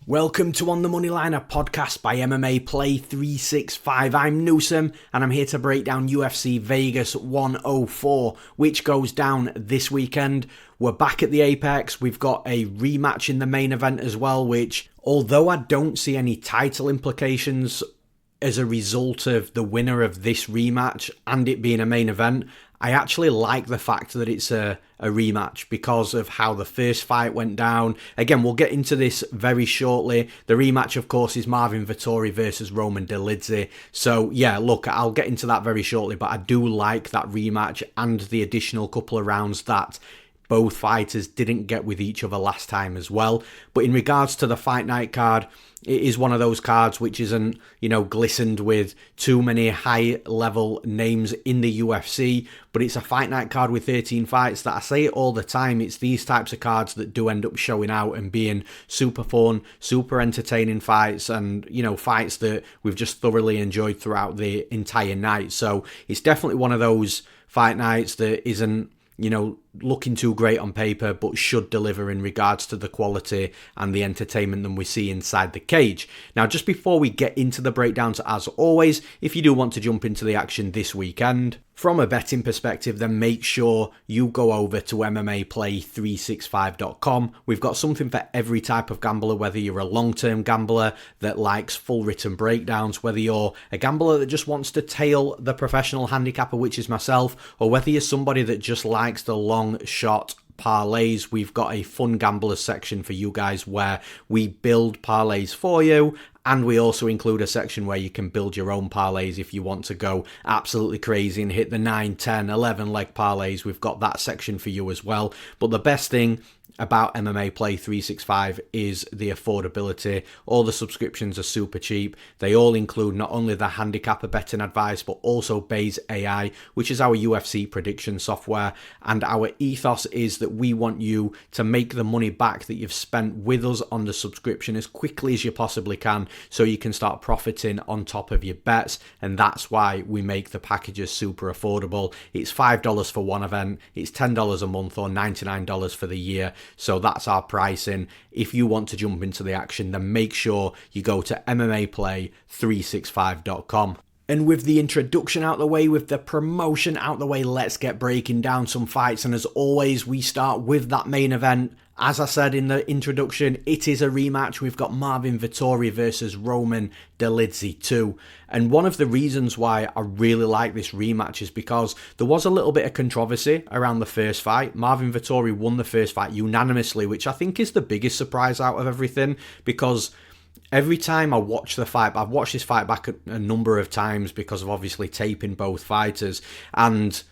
Welcome to On the Moneyline, a podcast by MMA Play 365. I'm Newsome, and I'm here to break down UFC Vegas 104, which goes down this weekend. We're back at the Apex. We've got a rematch in the main event as well, which, although I don't see any title implications as a result of the winner of this rematch and it being a main event, I actually like the fact that it's a rematch because of how the first fight went down. Again, we'll get into this very shortly. The rematch, of course, is Marvin Vettori versus Doman Dolidze. So, yeah, look, I'll get into that very shortly, but I do like that rematch and the additional couple of rounds that both fighters didn't get with each other last time as well. But in regards to the fight night card, it is one of those cards which isn't, glistened with too many high-level names in the UFC, but it's a fight night card with 13 fights that I say it all the time. It's these types of cards that do end up showing out and being super fun, super entertaining fights, and, fights that we've just thoroughly enjoyed throughout the entire night. So it's definitely one of those fight nights that isn't, looking too great on paper, but should deliver in regards to the quality and the entertainment that we see inside the cage. Now, just before we get into the breakdowns, as always, if you do want to jump into the action this weekend, from a betting perspective, then make sure you go over to MMAplay365.com. We've got something for every type of gambler, whether you're a long-term gambler that likes full written breakdowns, whether you're a gambler that just wants to tail the professional handicapper, which is myself, or whether you're somebody that just likes the long shot parlays. We've got a fun gamblers section for you guys where we build parlays for you, and we also include a section where you can build your own parlays if you want to go absolutely crazy and hit the 9, 10, 11 leg parlays. We've got that section for you as well. But the best thing about MMA Play 365 is the affordability. All the subscriptions are super cheap. They all include not only the handicapper betting advice, but also Baze AI, which is our UFC prediction software. And our ethos is that we want you to make the money back that you've spent with us on the subscription as quickly as you possibly can, so you can start profiting on top of your bets. And that's why we make the packages super affordable. It's $5 for one event, it's $10 a month, or $99 for the year. So that's our pricing. If you want to jump into the action, then make sure you go to MMAplay365.com. And with the introduction out the way, with the promotion out the way, let's get breaking down some fights. And as always, we start with that main event. As I said in the introduction, it is a rematch. We've got Marvin Vettori versus Doman Dolidze 2. And one of the reasons why I really like this rematch is because there was a little bit of controversy around the first fight. Marvin Vettori won the first fight unanimously, which I think is the biggest surprise out of everything, because every time I watch the fight, I've watched this fight back a number of times because of obviously taping both fighters, and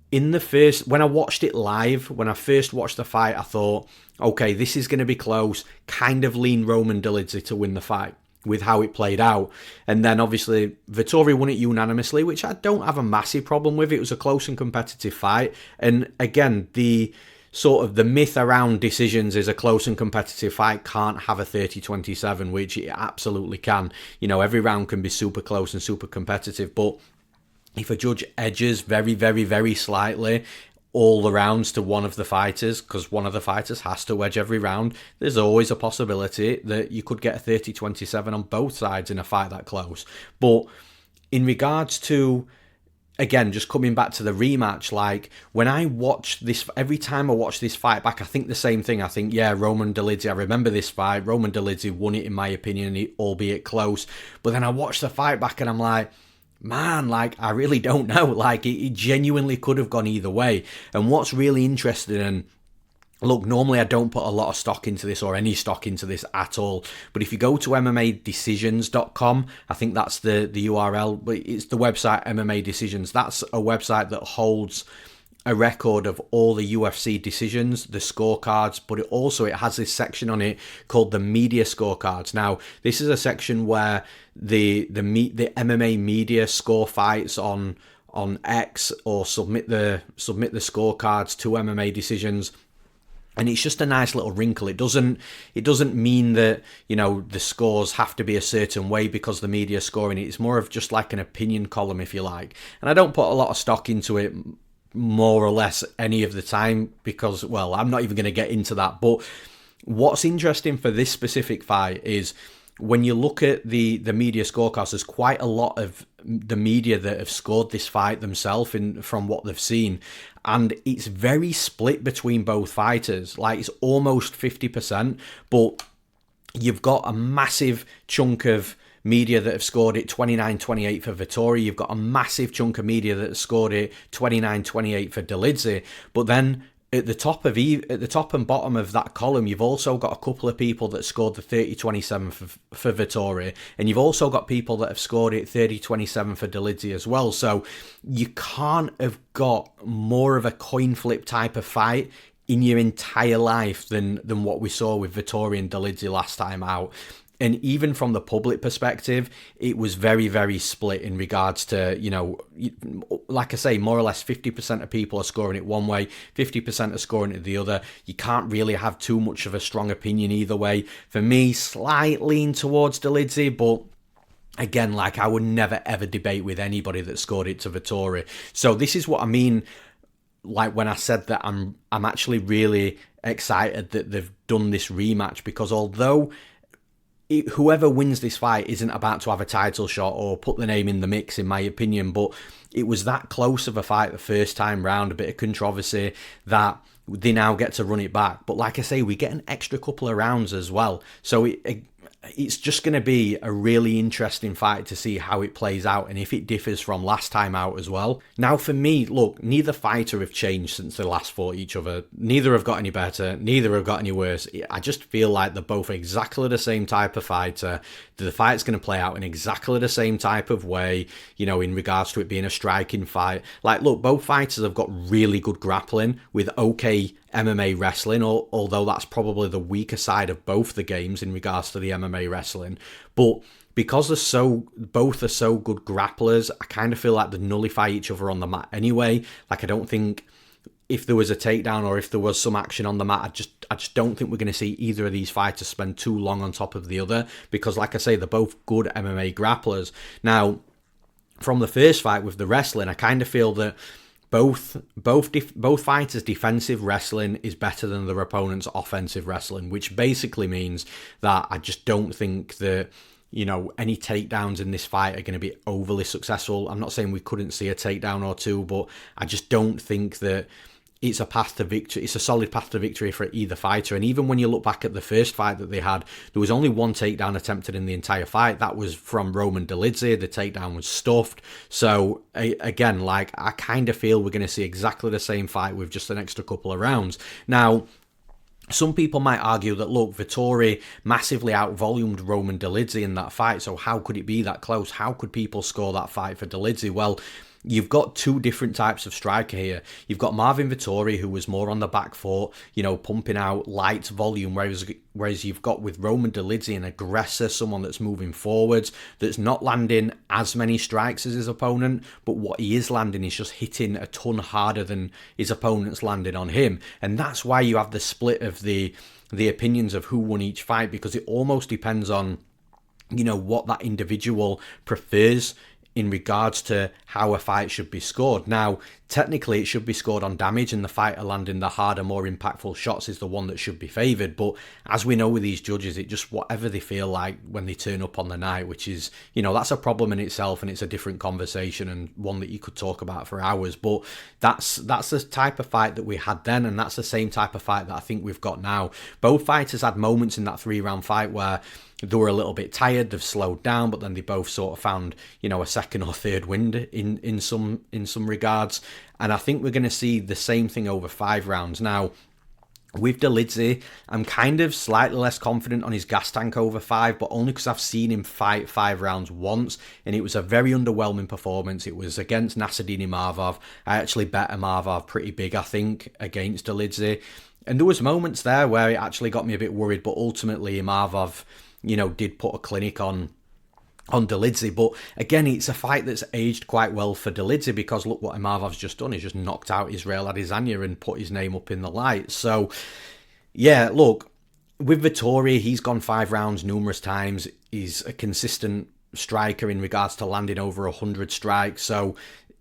when I watched it live, when I first watched the fight, I thought, okay, this is going to be close, kind of lean Doman Dolidze to win the fight with how it played out. And then obviously Vettori won it unanimously, which I don't have a massive problem with. It was a close and competitive fight. And again, the myth around decisions is a close and competitive fight can't have a 30-27, which it absolutely can. Every round can be super close and super competitive, but if a judge edges very, very, very slightly all the rounds to one of the fighters, because one of the fighters has to wedge every round, there's always a possibility that you could get a 30-27 on both sides in a fight that close. But in regards to, again, just coming back to the rematch, like when I watch this, every time I watch this fight back, I think the same thing. I think, yeah, Doman Dolidze, I remember this fight. Doman Dolidze won it in my opinion, albeit close. But then I watch the fight back and I'm like, man, I really don't know. It genuinely could have gone either way. And what's really interesting, and look, normally I don't put a lot of stock into this or any stock into this at all, but if you go to MMAdecisions.com, I think that's the URL, but it's the website MMA Decisions. That's a website that holds a record of all the UFC decisions, the scorecards, but it has this section on it called the media scorecards. Now, this is a section where the MMA media score fights on X or submit the scorecards to MMA Decisions. And it's just a nice little wrinkle. It doesn't mean that, the scores have to be a certain way because the media scoring it. It's more of just like an opinion column, if you like. And I don't put a lot of stock into it, more or less any of the time, because, well, I'm not even going to get into that. But what's interesting for this specific fight is when you look at the media scorecards, there's quite a lot of the media that have scored this fight themselves from what they've seen. And it's very split between both fighters. Like, it's almost 50%, but you've got a massive chunk of media that have scored it 29-28 for Vettori. You've got a massive chunk of media that have scored it 29-28 for Dolidze. But then at the top and bottom of that column, you've also got a couple of people that scored the 30-27 for Vettori, and you've also got people that have scored it 30-27 for Dolidze as well. So you can't have got more of a coin flip type of fight in your entire life than what we saw with Vettori and Dolidze last time out. And even from the public perspective, it was very, very split in regards to, like I say, more or less 50% of people are scoring it one way, 50% are scoring it the other. You can't really have too much of a strong opinion either way. For me, slight lean towards Dolidze, but again, like, I would never ever debate with anybody that scored it to Vettori. So this is what I mean, like, when I said that I'm actually really excited that they've done this rematch, because although whoever wins this fight isn't about to have a title shot or put the name in the mix, in my opinion, but it was that close of a fight the first time round, a bit of controversy, that they now get to run it back. But like I say, we get an extra couple of rounds as well. So it's just going to be a really interesting fight to see how it plays out and if it differs from last time out as well. Now, for me, look, neither fighter have changed since they last fought each other. Neither have got any better. Neither have got any worse. I just feel like they're both exactly the same type of fighter. The fight's going to play out in exactly the same type of way, in regards to it being a striking fight. Like, look, both fighters have got really good grappling with okay MMA wrestling, although that's probably the weaker side of both the games in regards to the MMA wrestling. But because both are so good grapplers, I kind of feel like they nullify each other on the mat anyway. Like, I don't think if there was a takedown or if there was some action on the mat, I just don't think we're going to see either of these fighters spend too long on top of the other, because like I say, they're both good MMA grapplers. Now, from the first fight with the wrestling, I kind of feel that both fighters' defensive wrestling is better than their opponent's offensive wrestling, which basically means that I just don't think that any takedowns in this fight are going to be overly successful. I'm not saying we couldn't see a takedown or two, but I just don't think that it's a path to victory. It's a solid path to victory for either fighter. And even when you look back at the first fight that they had, there was only one takedown attempted in the entire fight. That was from Roman Dolidze. The takedown was stuffed. So again, like, I kind of feel we're going to see exactly the same fight with just an extra couple of rounds. Now, some people might argue that, look, Vettori massively outvolumed Roman Dolidze in that fight, so how could it be that close? How could people score that fight for Dolidze? Well, you've got two different types of striker here. You've got Marvin Vettori, who was more on the back foot, pumping out light volume, whereas you've got with Roman Dolidze an aggressor, someone that's moving forwards, that's not landing as many strikes as his opponent, but what he is landing is just hitting a ton harder than his opponent's landing on him. And that's why you have the split of the opinions of who won each fight, because it almost depends on, what that individual prefers in regards to how a fight should be scored. Now, technically, it should be scored on damage, and the fighter landing the harder, more impactful shots is the one that should be favoured. But as we know with these judges, it just whatever they feel like when they turn up on the night, which is, that's a problem in itself, and it's a different conversation and one that you could talk about for hours. But that's the type of fight that we had then, and that's the same type of fight that I think we've got now. Both fighters had moments in that 3-round fight where they were a little bit tired, they've slowed down, but then they both sort of found, a second or third wind in some regards. And I think we're going to see the same thing over 5 rounds. Now, with Dolidze, I'm kind of slightly less confident on his gas tank over 5, but only because I've seen him fight 5 rounds once, and it was a very underwhelming performance. It was against Nassourdine Imavov. I actually bet Imavov pretty big, I think, against Dolidze. And there was moments there where it actually got me a bit worried, but ultimately Imavov, did put a clinic on Dolidze. But again, it's a fight that's aged quite well for Dolidze, because look what Imavov's just done. He's just knocked out Israel Adesanya and put his name up in the light. So, yeah, look, with Vettori, he's gone 5 rounds numerous times. He's a consistent striker in regards to landing over 100 strikes. So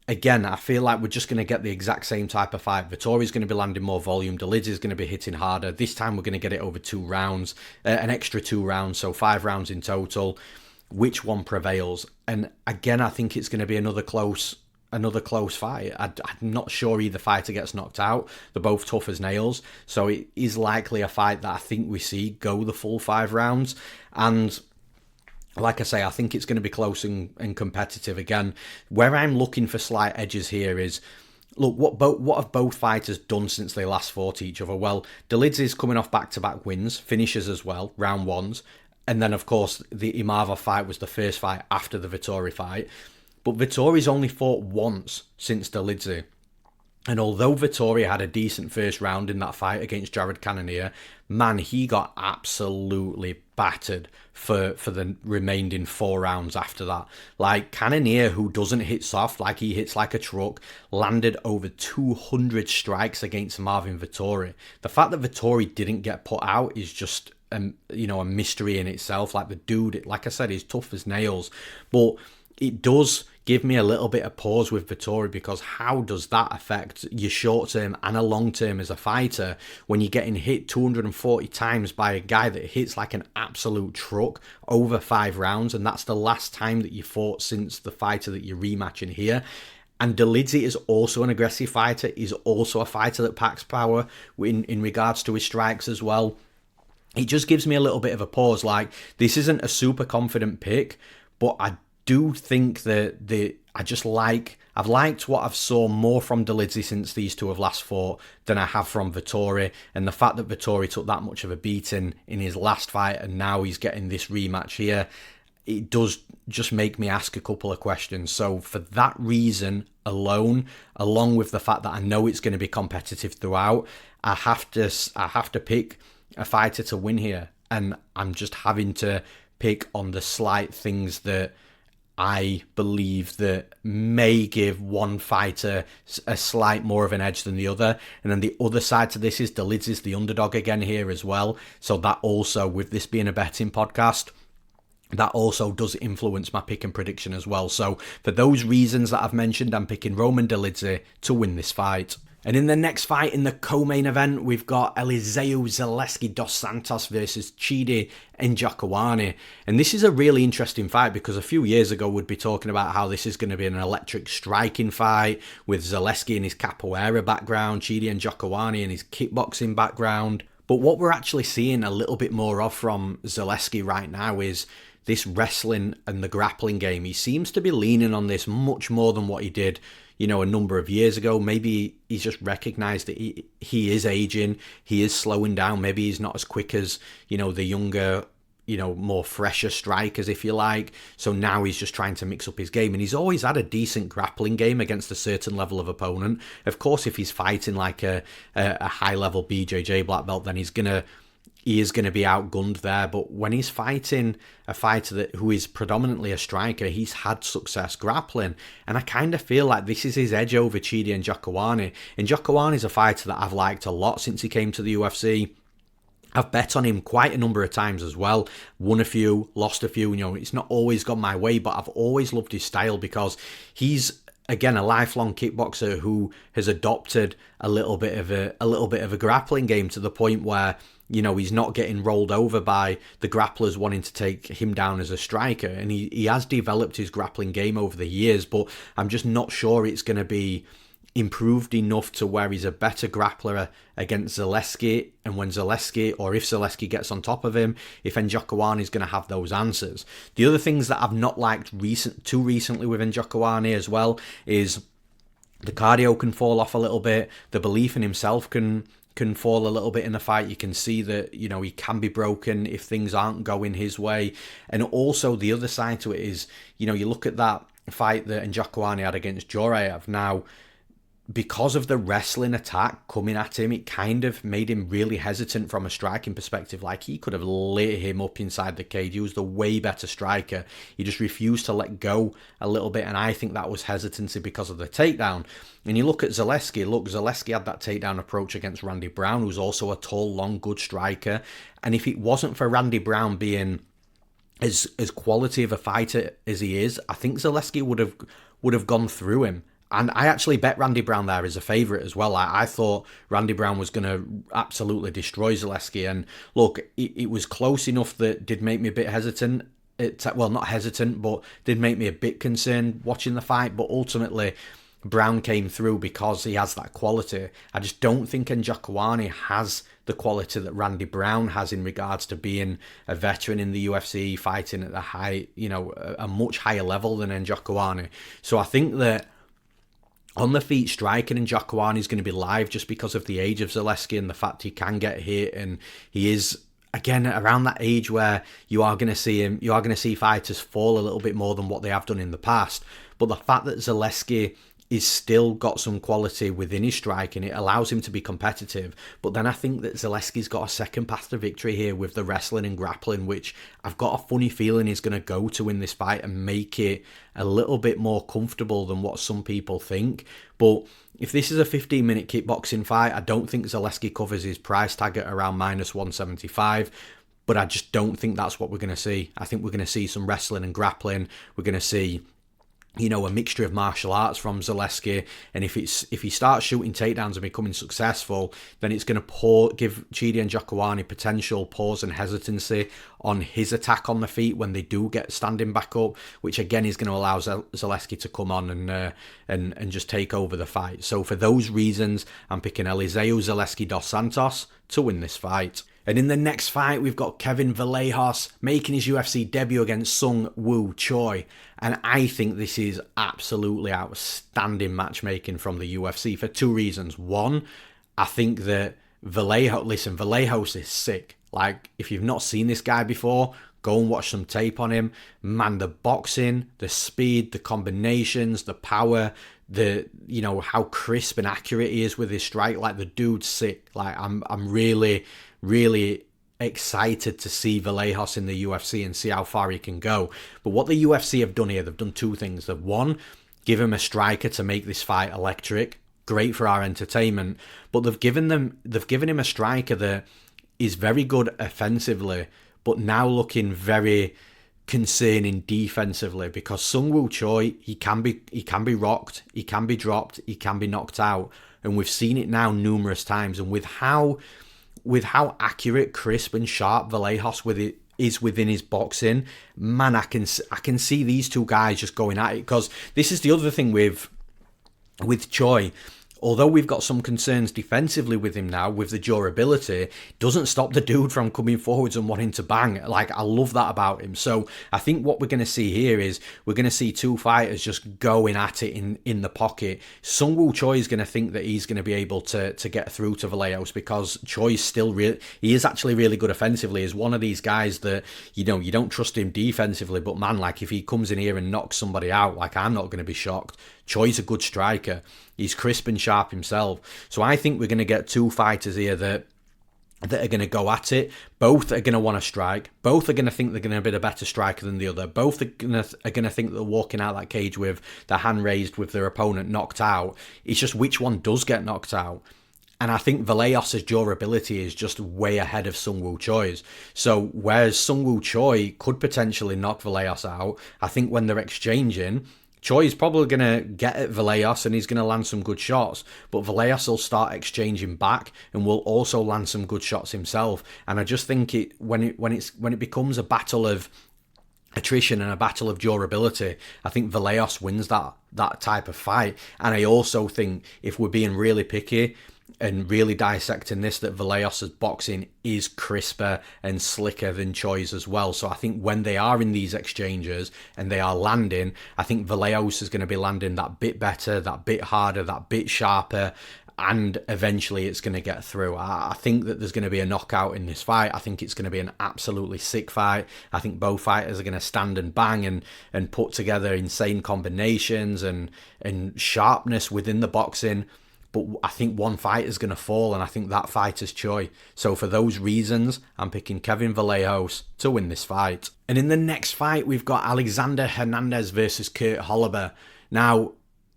again, I feel like we're just going to get the exact same type of fight. Vettori's going to be landing more volume. Dolidze is going to be hitting harder. This time we're going to get it over 2 rounds, an extra 2 rounds, so 5 rounds in total. Which one prevails? And again, I think it's going to be another close fight. I'm not sure either fighter gets knocked out. They're both tough as nails. So it is likely a fight that I think we see go the full 5 rounds. And like I say, I think it's going to be close and competitive again. Where I'm looking for slight edges here is, look, what have both fighters done since they last fought each other? Well, Dolidze is coming off back-to-back wins, finishes as well, round ones. And then, of course, the Imava fight was the first fight after the Vettori fight. But Vettori's only fought once since Dolidze. And although Vettori had a decent first round in that fight against Jared Cannonier, man, he got absolutely battered for the remaining 4 rounds after that. Like, Cannonier, who doesn't hit soft, like he hits like a truck, landed over 200 strikes against Marvin Vettori. The fact that Vettori didn't get put out is just a mystery in itself. Like, the dude, like I said, is tough as nails. But it does give me a little bit of pause with Vettori, because how does that affect your short term and a long term as a fighter when you're getting hit 240 times by a guy that hits like an absolute truck over 5 rounds, and that's the last time that you fought since the fighter that you're rematching here. And Dolidze is also an aggressive fighter. He's also a fighter that packs power in regards to his strikes as well. It just gives me a little bit of a pause. Like, this isn't a super confident pick, but I do think that I've liked what I've saw more from Dolidze since these two have last fought than I have from Vettori, and the fact that Vettori took that much of a beating in his last fight and now he's getting this rematch here, it does just make me ask a couple of questions. So for that reason alone, along with the fact that I know it's going to be competitive throughout, I have to pick a fighter to win here, and I'm just having to pick on the slight things that I believe that may give one fighter a slight more of an edge than the other. And then the other side to this is Dolidze's the underdog again here as well. So that also, with this being a betting podcast, that also does influence my pick and prediction as well. So for those reasons that I've mentioned, I'm picking Roman Dolidze to win this fight. And in the next fight, in the co-main event, we've got Elizeu Zaleski dos Santos versus Chidi Njokuani. And this is a really interesting fight, because a few years ago we'd be talking about how this is going to be an electric striking fight with Zaleski in his capoeira background, Chidi Njokuani in his kickboxing background. But what we're actually seeing a little bit more of from Zaleski right now is this wrestling and the grappling game. He seems to be leaning on this much more than what he did, a number of years ago. Maybe he's just recognized that he is aging, he is slowing down. Maybe he's not as quick as, the younger, more fresher strikers, if you like. So now he's just trying to mix up his game. And he's always had a decent grappling game against a certain level of opponent. Of course, if he's fighting like a high-level BJJ black belt, then he is going to be outgunned there. But when he's fighting a fighter who is predominantly a striker, he's had success grappling. And I kind of feel like this is his edge over Chidi Njokuani. Njokuani is a fighter that I've liked a lot since he came to the UFC. I've bet on him quite a number of times as well. Won a few, lost a few. It's not always gone my way, but I've always loved his style, because he's, again, a lifelong kickboxer who has adopted a little bit of a grappling game, to the point where he's not getting rolled over by the grapplers wanting to take him down as a striker. And he has developed his grappling game over the years, but I'm just not sure it's going to be improved enough to where he's a better grappler against Zaleski. And when Zaleski, or if Zaleski gets on top of him, if Njokuani is going to have those answers. The other things that I've not liked too recently with Njokuani as well is the cardio can fall off a little bit. The belief in himself can fall a little bit in the fight. You can see that, he can be broken if things aren't going his way. And also the other side to it is, you look at that fight that Njokuani had against Josias. Now, because of the wrestling attack coming at him, it kind of made him really hesitant from a striking perspective. Like, he could have lit him up inside the cage. He was the way better striker. He just refused to let go a little bit, and I think that was hesitancy because of the takedown. And you look at Zaleski. Zaleski had that takedown approach against Randy Brown, who's also a tall, long, good striker. And if it wasn't for Randy Brown being as quality of a fighter as he is, I think Zaleski would have gone through him. And I actually bet Randy Brown there as a favourite as well. I thought Randy Brown was going to absolutely destroy Zaleski. And look, it was close enough that did make me a bit hesitant. Well, not hesitant, but did make me a bit concerned watching the fight. But ultimately, Brown came through because he has that quality. I just don't think Njokuani has the quality that Randy Brown has in regards to being a veteran in the UFC, fighting at a much higher level than Njokuani. So I think that on the feet, striking Njokuani is going to be live just because of the age of Zaleski and the fact he can get hit, and he is, again, around that age where you are going to see fighters fall a little bit more than what they have done in the past. But the fact that Zaleski is still got some quality within his striking, it allows him to be competitive. But then I think that Zaleski's got a second path to victory here with the wrestling and grappling, which I've got a funny feeling he's going to go to in this fight and make it a little bit more comfortable than what some people think. But if this is a 15-minute kickboxing fight, I don't think Zaleski covers his price tag at around -175. But I just don't think that's what we're going to see. I think we're going to see some wrestling and grappling. We're going to see a mixture of martial arts from Zaleski, and if he starts shooting takedowns and becoming successful, then it's going to give Chidi and Njokuani potential pause and hesitancy on his attack on the feet when they do get standing back up, which again is going to allow Zaleski to come on and just take over the fight. So for those reasons, I'm picking Elizeu Zaleski dos Santos to win this fight. And in the next fight, we've got Kevin Vallejos making his UFC debut against Seung Woo Choi. And I think this is absolutely outstanding matchmaking from the UFC for two reasons. One, I think that Vallejos is sick. Like, if you've not seen this guy before, go and watch some tape on him. Man, the boxing, the speed, the combinations, the power, how crisp and accurate he is with his strike. Like, the dude's sick. Like, I'm really excited to see Vallejos in the UFC and see how far he can go. But what the UFC have done here, they've done two things. They've, one, give him a striker to make this fight electric. Great for our entertainment. But they've given him a striker that is very good offensively, but now looking very concerning defensively, because Seung Woo Choi, he can be rocked, he can be dropped, he can be knocked out, and we've seen it now numerous times. And with how accurate, crisp and sharp Vallejos is within his boxing, man, I can see these two guys just going at it. Because this is the other thing with Choi. Although we've got some concerns defensively with him now, with the durability, doesn't stop the dude from coming forwards and wanting to bang. Like, I love that about him. So I think what we're going to see here is we're going to see two fighters just going at it in the pocket. Seung Woo Choi is going to think that he's going to be able to get through to Vallejos, because Choi is still he is actually really good offensively. He's one of these guys that, you don't trust him defensively, but man, like, if he comes in here and knocks somebody out, like, I'm not going to be shocked. Choi's a good striker. He's crisp and sharp himself. So I think we're going to get two fighters here that are going to go at it. Both are going to want to strike. Both are going to think they're going to be a better striker than the other. Both are going to think that they're walking out that cage with their hand raised with their opponent knocked out. It's just which one does get knocked out. And I think Vallejos' durability is just way ahead of Seung Woo Choi's. So whereas Seung Woo Choi could potentially knock Vallejos out, I think when they're exchanging, Choi is probably going to get at Vallejos and he's going to land some good shots, but Vallejos will start exchanging back and will also land some good shots himself. And I just think when it becomes a battle of attrition and a battle of durability, I think Vallejos wins that type of fight. And I also think, if we're being really picky and really dissecting this, that Vallejos' boxing is crisper and slicker than Choi's as well. So I think when they are in these exchanges and they are landing, I think Vallejos is going to be landing that bit better, that bit harder, that bit sharper, and eventually it's going to get through. I think that there's going to be a knockout in this fight. I think it's going to be an absolutely sick fight. I think both fighters are going to stand and bang and put together insane combinations and sharpness within the boxing. But I think one fight is going to fall, and I think that fight is Choi. So for those reasons, I'm picking Kevin Vallejos to win this fight. And in the next fight, we've got Alexander Hernandez versus Kurt Holobaugh. Now,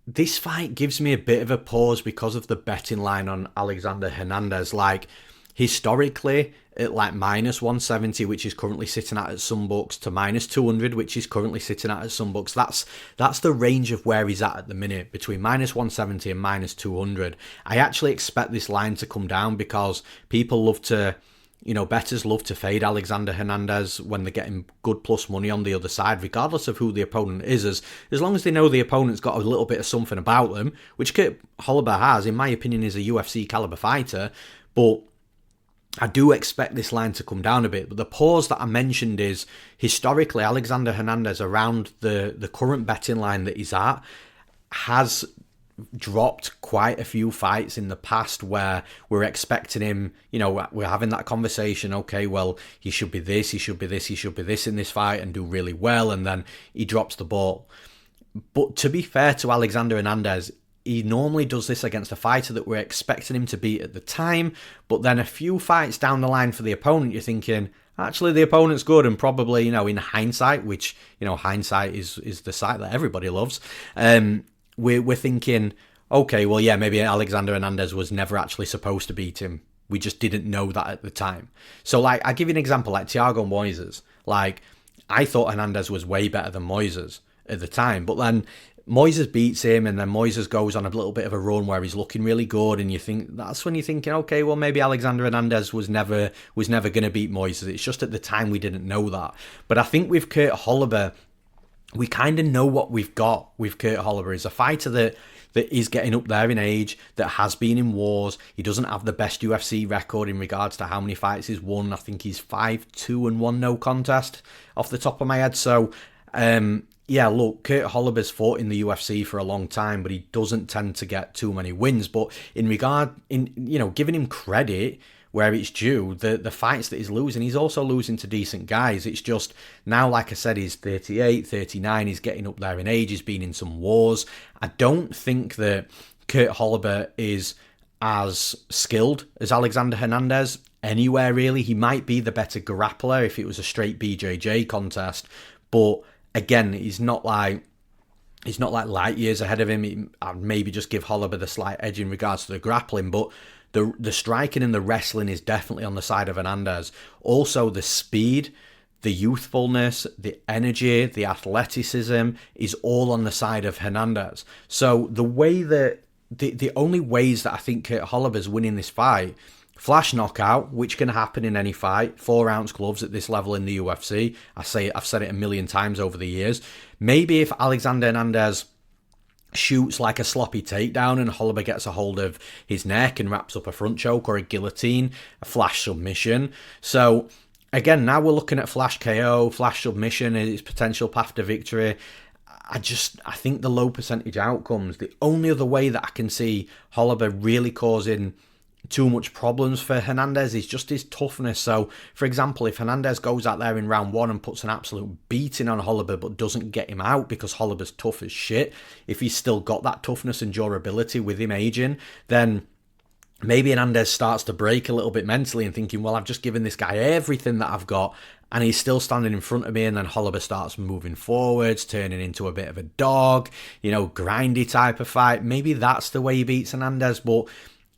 this fight gives me a bit of a pause because of the betting line on Alexander Hernandez. Like, historically, at like minus 170, which is currently sitting at some books, to minus 200, which is currently sitting at some books. That's the range of where he's at the minute, between minus 170 and minus 200. I actually expect this line to come down because people love to, bettors love to fade Alexander Hernandez when they're getting good plus money on the other side, regardless of who the opponent is, as long as they know the opponent's got a little bit of something about them, which Holobaugh has, in my opinion, is a UFC caliber fighter. But I do expect this line to come down a bit. But the pause that I mentioned is, historically, Alexander Hernandez, around the current betting line that he's at, has dropped quite a few fights in the past where we're expecting him, we're having that conversation, okay, well, he should be this, he should be this, he should be this in this fight and do really well, and then he drops the ball. But to be fair to Alexander Hernandez, he normally does this against a fighter that we're expecting him to beat at the time, but then a few fights down the line for the opponent, you're thinking, actually, the opponent's good, and probably, in hindsight, which, hindsight is the site that everybody loves, we're thinking, okay, well, yeah, maybe Alexander Hernandez was never actually supposed to beat him. We just didn't know that at the time. So, like, I'll give you an example, like Thiago Moises. Like, I thought Hernandez was way better than Moises at the time, but then Moises beats him, and then Moises goes on a little bit of a run where he's looking really good, and that's when you're thinking, okay, well, maybe Alexander Hernandez was never going to beat Moises. It's just at the time we didn't know that. But I think with Kurt Holobaugh, we kind of know what we've got with Kurt Holobaugh. He's a fighter that is getting up there in age, that has been in wars. He doesn't have the best UFC record in regards to how many fights he's won. I think he's 5-2-1 no contest off the top of my head. So, yeah, look, Kurt Holobaugh's fought in the UFC for a long time, but he doesn't tend to get too many wins. But giving him credit where it's due, the fights that he's losing, he's also losing to decent guys. It's just now, like I said, he's 38, 39, he's getting up there in age, he's been in some wars. I don't think that Kurt Holobaugh is as skilled as Alexander Hernandez anywhere, really. He might be the better grappler if it was a straight BJJ contest, but again, he's not like light years ahead of him. I'd maybe just give Holobaugh the slight edge in regards to the grappling, but the striking and the wrestling is definitely on the side of Hernandez. Also, the speed, the youthfulness, the energy, the athleticism is all on the side of Hernandez. So the way that the only ways that I think Kurt Holobaugh's winning this fight, flash knockout, which can happen in any fight, 4-ounce gloves at this level in the UFC. I've said it a million times over the years. Maybe if Alexander Hernandez shoots like a sloppy takedown and Holobaugh gets a hold of his neck and wraps up a front choke or a guillotine, a flash submission. So again, now we're looking at flash KO, flash submission and its potential path to victory. I think the low percentage outcomes, the only other way that I can see Holobaugh really causing too much problems for Hernandez is just his toughness. So, for example, if Hernandez goes out there in round one and puts an absolute beating on Holobaugh but doesn't get him out because Holobaugh's tough as shit, if he's still got that toughness and durability with him aging, then maybe Hernandez starts to break a little bit mentally and thinking, well, I've just given this guy everything that I've got and he's still standing in front of me, and then Holobaugh starts moving forwards, turning into a bit of a dog, grindy type of fight. Maybe that's the way he beats Hernandez, but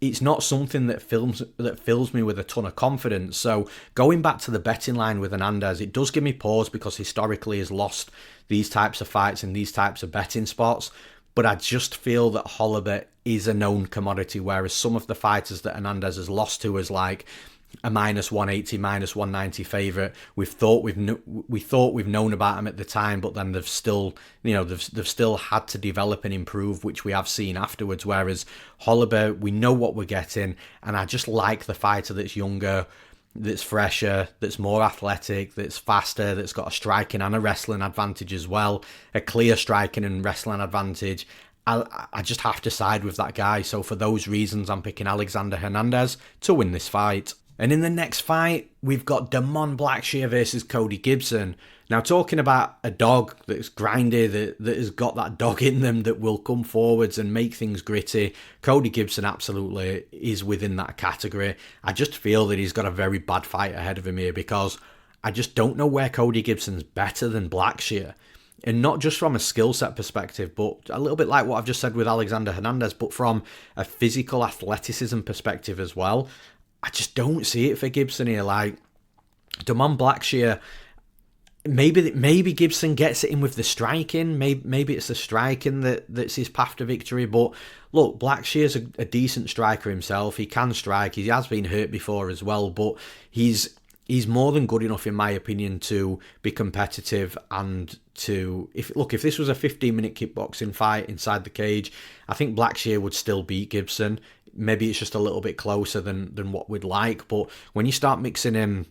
it's not something that fills me with a ton of confidence. So going back to the betting line with Hernandez, it does give me pause because historically he's lost these types of fights and these types of betting spots. But I just feel that Holobaugh is a known commodity, whereas some of the fighters that Hernandez has lost to is like a minus 180, minus 190 favourite. We thought we've known about him at the time, but then they've still had to develop and improve, which we have seen afterwards. Whereas Holobaugh, we know what we're getting, and I just like the fighter that's younger, that's fresher, that's more athletic, that's faster, that's got a striking and a wrestling advantage as well, a clear striking and wrestling advantage. I just have to side with that guy. So for those reasons, I'm picking Alexander Hernandez to win this fight. And in the next fight, we've got Doman Blackshear versus Cody Gibson. Now, talking about a dog that's grindy, that has got that dog in them that will come forwards and make things gritty, Cody Gibson absolutely is within that category. I just feel that he's got a very bad fight ahead of him here because I just don't know where Cody Gibson's better than Blackshear. And not just from a skill set perspective, but a little bit like what I've just said with Alexander Hernandez, but from a physical athleticism perspective as well. I just don't see it for Gibson here. Like, Doman Blackshear, maybe Gibson gets it in with the striking. Maybe it's the striking that's his path to victory. But look, Blackshear's a decent striker himself. He can strike. He has been hurt before as well, but he's more than good enough, in my opinion, to be competitive and to... If this was a 15-minute kickboxing fight inside the cage, I think Blackshear would still beat Gibson. Maybe it's just a little bit closer than what we'd like, but when you start mixing in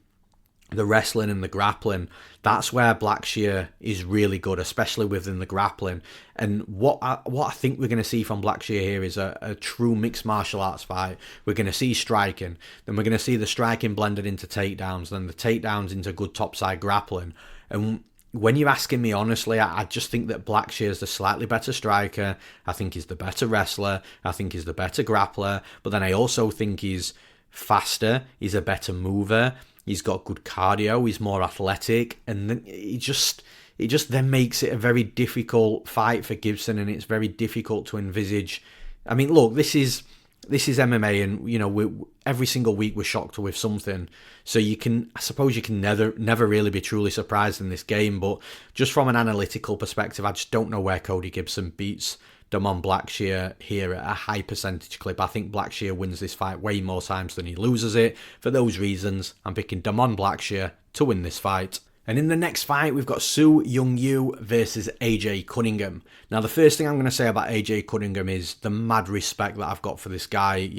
the wrestling and the grappling, that's where Blackshear is really good, especially within the grappling. And what I think we're going to see from Blackshear here is a true mixed martial arts fight. We're going to see striking, then we're going to see the striking blended into takedowns, then the takedowns into good topside grappling. And when you're asking me honestly, I just think that Blackshear's the slightly better striker. I think he's the better wrestler. I think he's the better grappler. But then I also think he's faster. He's a better mover. He's got good cardio. He's more athletic, and then it just then makes it a very difficult fight for Gibson, and it's very difficult to envisage. I mean, look, this is MMA, and every single week we're shocked with something. So I suppose you can never really be truly surprised in this game. But just from an analytical perspective, I just don't know where Cody Gibson beats Doman Blackshear here at a high percentage clip. I think Blackshear wins this fight way more times than he loses it. For those reasons, I'm picking Doman Blackshear to win this fight. And in the next fight, we've got Seung versus AJ Cunningham. Now, the first thing I'm going to say about AJ Cunningham is the mad respect that I've got for this guy.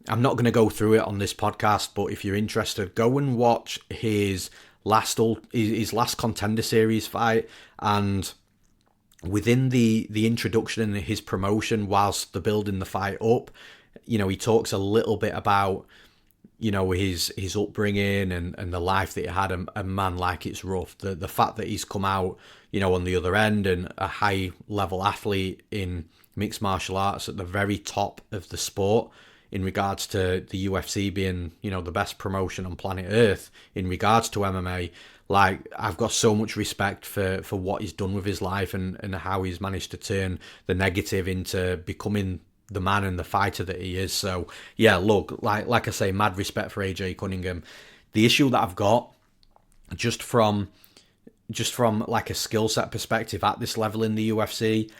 I'm not going to go through it on this podcast, but if you're interested, go and watch his last Contender Series fight. And within the introduction and his promotion, whilst they're building the fight up, he talks a little bit about, his upbringing and the life that he had, and man, like, it's rough. The fact that he's come out, on the other end and a high level athlete in mixed martial arts at the very top of the sport, in regards to the UFC being, the best promotion on planet Earth in regards to MMA. Like, I've got so much respect for what he's done with his life and how he's managed to turn the negative into becoming the man and the fighter that he is. So, yeah, look, like I say, mad respect for AJ Cunningham. The issue that I've got, just from like a skill set perspective at this level in the UFC,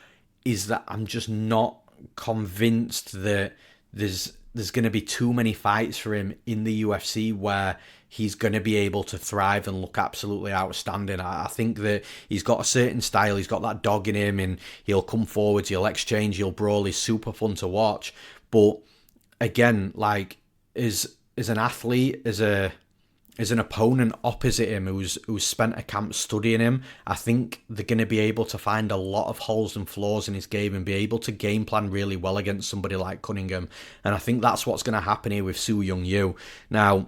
is that I'm just not convinced that there's going to be too many fights for him in the UFC where he's going to be able to thrive and look absolutely outstanding. I think that he's got a certain style, he's got that dog in him, and he'll come forwards, he'll exchange, he'll brawl, he's super fun to watch. But again, like, as an athlete, as an opponent opposite him who's spent a camp studying him, I think they're going to be able to find a lot of holes and flaws in his game and be able to game plan really well against somebody like Cunningham. And I think that's what's going to happen here with Seung. Now,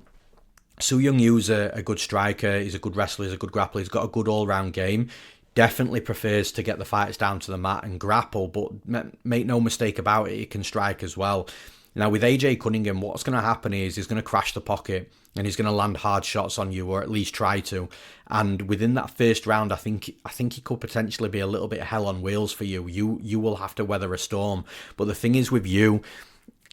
Seung's a good striker, he's a good wrestler, he's a good grappler, he's got a good all-round game. Definitely prefers to get the fights down to the mat and grapple, but make no mistake about it, he can strike as well. Now, with AJ Cunningham, what's going to happen is he's going to crash the pocket and he's going to land hard shots on you, or at least try to. And within that first round, I think he could potentially be a little bit hell on wheels for you. You will have to weather a storm. But the thing is with you,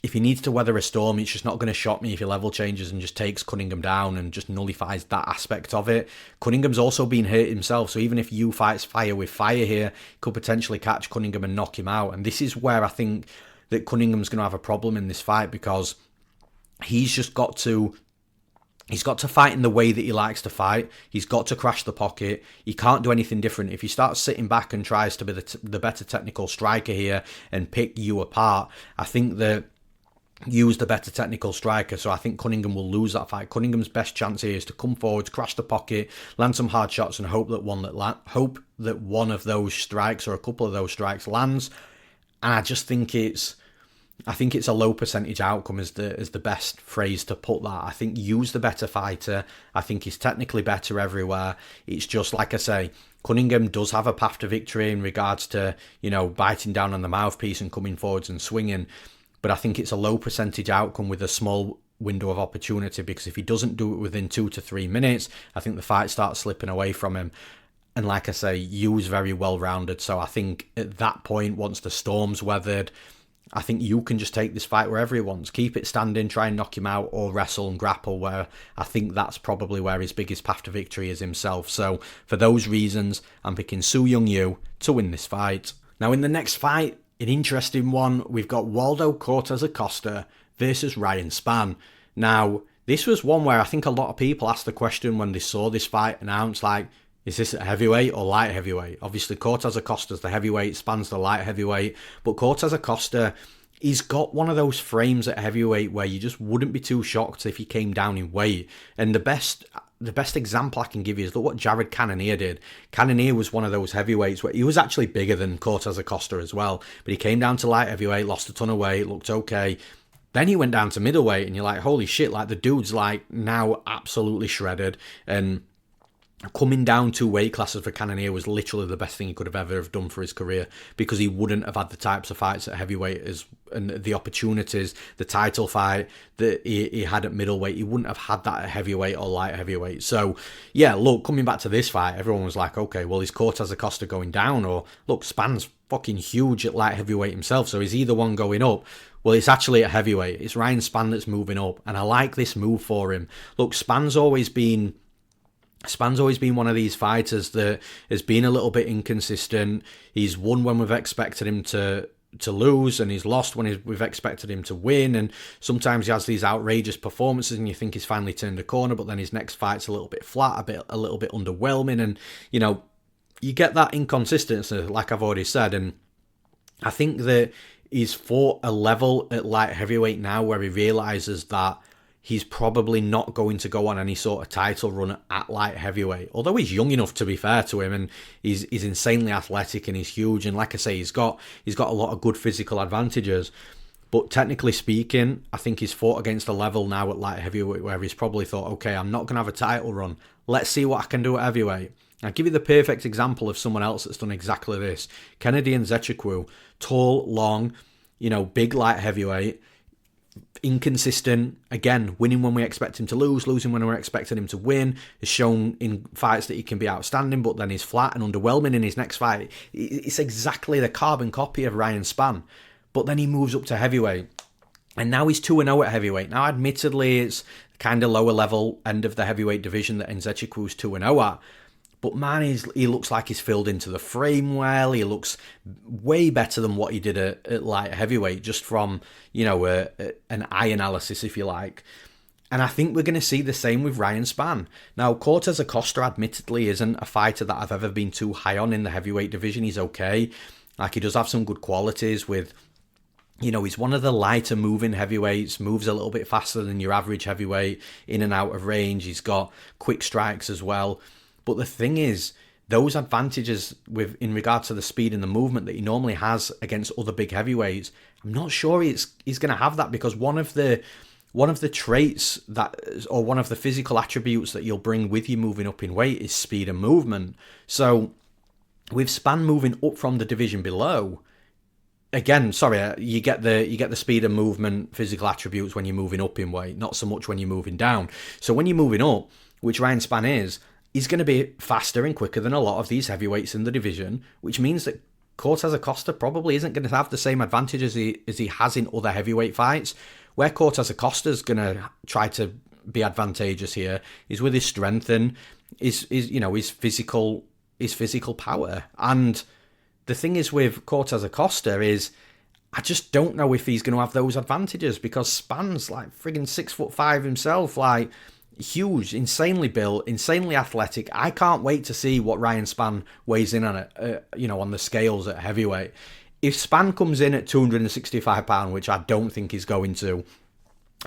if he needs to weather a storm, it's just not going to shock me if he level changes and just takes Cunningham down and just nullifies that aspect of it. Cunningham's also been hurt himself, so even if you fights fire with fire here, could potentially catch Cunningham and knock him out. And this is where I think that Cunningham's going to have a problem in this fight, because he's got to fight in the way that he likes to fight. He's got to crash the pocket. He can't do anything different. If he starts sitting back and tries to be the better technical striker here and pick you apart, I think that Hughes the better technical striker, so I think Cunningham will lose that fight. Cunningham's best chance here is to come forward, crash the pocket, land some hard shots, and hope that one of those strikes or a couple of those strikes lands. And I just think it's a low percentage outcome is the best phrase to put that. I think Hughes the better fighter. I think he's technically better everywhere. It's just, like I say, Cunningham does have a path to victory in regards to, biting down on the mouthpiece and coming forwards and swinging. But I think it's a low percentage outcome with a small window of opportunity, because if he doesn't do it within 2 to 3 minutes, I think the fight starts slipping away from him. And like I say, Hughes very well rounded. So I think at that point, once the storm's weathered, I think you can just take this fight wherever he wants. Keep it standing, try and knock him out, or wrestle and grapple, where I think that's probably where his biggest path to victory is himself. So for those reasons, I'm picking Su Young-Yu to win this fight. Now in the next fight, an interesting one, we've got Waldo Cortes-Acosta versus Ryan Spann. Now, this was one where I think a lot of people asked the question when they saw this fight announced, like, is this a heavyweight or light heavyweight? Obviously, Cortes-Acosta's the heavyweight, Spann's the light heavyweight, but Cortes-Acosta, he's got one of those frames at heavyweight where you just wouldn't be too shocked if he came down in weight. And the best example I can give you is look what Jared Cannonier did. Cannonier was one of those heavyweights where he was actually bigger than Cortes-Acosta as well, but he came down to light heavyweight, lost a ton of weight, looked okay. Then he went down to middleweight, and you're like, holy shit, like the dude's like now absolutely shredded. And coming down 2 weight classes for Cannonier was literally the best thing he could have ever have done for his career, because he wouldn't have had the types of fights at heavyweight and the opportunities, the title fight that he had at middleweight. He wouldn't have had that at heavyweight or light heavyweight. So yeah, look, coming back to this fight, everyone was like, okay, well, is Cortes-Acosta going down? Or look, Spann's fucking huge at light heavyweight himself, so is either one going up? Well, it's actually at heavyweight. It's Ryan Spann that's moving up, and I like this move for him. Look, Spann's always been one of these fighters that has been a little bit inconsistent. He's won when we've expected him to lose, and he's lost when we've expected him to win. And sometimes he has these outrageous performances and you think he's finally turned a corner, but then his next fight's a little bit flat, a little bit underwhelming. And, you know, you get that inconsistency, like I've already said. And I think that he's fought a level at light heavyweight now where he realises that he's probably not going to go on any sort of title run at light heavyweight. Although he's young enough, to be fair to him, and he's insanely athletic and he's huge. And like I say, he's got a lot of good physical advantages. But technically speaking, I think he's fought against a level now at light heavyweight where he's probably thought, okay, I'm not going to have a title run. Let's see what I can do at heavyweight. I'll give you the perfect example of someone else that's done exactly this. Kennedy Nzechukwu, tall, long, you know, big light heavyweight, inconsistent, again, winning when we expect him to lose, losing when we're expecting him to win, has shown in fights that he can be outstanding, but then he's flat and underwhelming in his next fight. It's exactly the carbon copy of Ryan Spann, but then he moves up to heavyweight, and now he's 2-0 at heavyweight. Now, admittedly, it's kind of lower level end of the heavyweight division that Nzechukwu's 2-0 at, but man, he looks like he's filled into the frame well. He looks way better than what he did at light heavyweight, just from, you know, an eye analysis, if you like. And I think we're going to see the same with Ryan Spann. Now, Cortes-Acosta admittedly isn't a fighter that I've ever been too high on in the heavyweight division. He's okay. Like, he does have some good qualities with, you know, he's one of the lighter moving heavyweights, moves a little bit faster than your average heavyweight, in and out of range. He's got quick strikes as well. But the thing is, those advantages in regard to the speed and the movement that he normally has against other big heavyweights, I'm not sure he's going to have that, because one of the traits or one of the physical attributes that you'll bring with you moving up in weight is speed and movement. So with Spann moving up from the division below, again, you get the speed and movement physical attributes when you're moving up in weight, not so much when you're moving down. So when you're moving up, which Ryan Spann is, he's going to be faster and quicker than a lot of these heavyweights in the division, which means that Cortes-Acosta probably isn't going to have the same advantage as he has in other heavyweight fights. Where Cortes-Acosta is going to try to be advantageous here is with his strength and his physical power. And the thing is with Cortes-Acosta is, I just don't know if he's going to have those advantages, because Spann's like friggin' 6'5" himself, like, huge, insanely built, insanely athletic. I can't wait to see what Ryan Spann weighs in on it, on the scales at heavyweight. If Spann comes in at 265 pounds, which I don't think he's going to,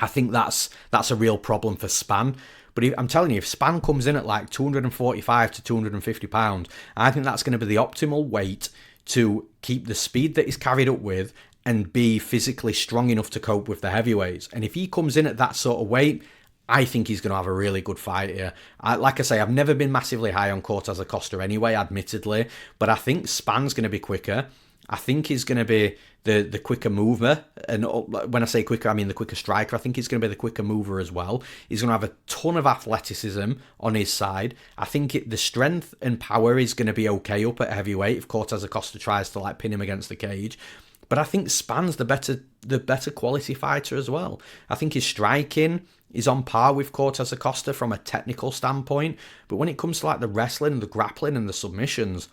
I think that's a real problem for Spann. But I'm telling you, if Spann comes in at like 245 to 250 pounds, I think that's going to be the optimal weight to keep the speed that he's carried up with and be physically strong enough to cope with the heavyweights. And if he comes in at that sort of weight, I think he's going to have a really good fight here. Like I say, I've never been massively high on Cortes-Acosta anyway, admittedly, but I think Spann's going to be quicker. I think he's going to be the quicker mover, and when I say quicker, I mean the quicker striker. I think he's going to be the quicker mover as well. He's going to have a ton of athleticism on his side. I think the strength and power is going to be okay up at heavyweight if Cortes-Acosta tries to like pin him against the cage. But I think Spann's the better quality fighter as well. I think his striking is on par with Cortes-Acosta from a technical standpoint. But when it comes to like the wrestling, the grappling and the submissions,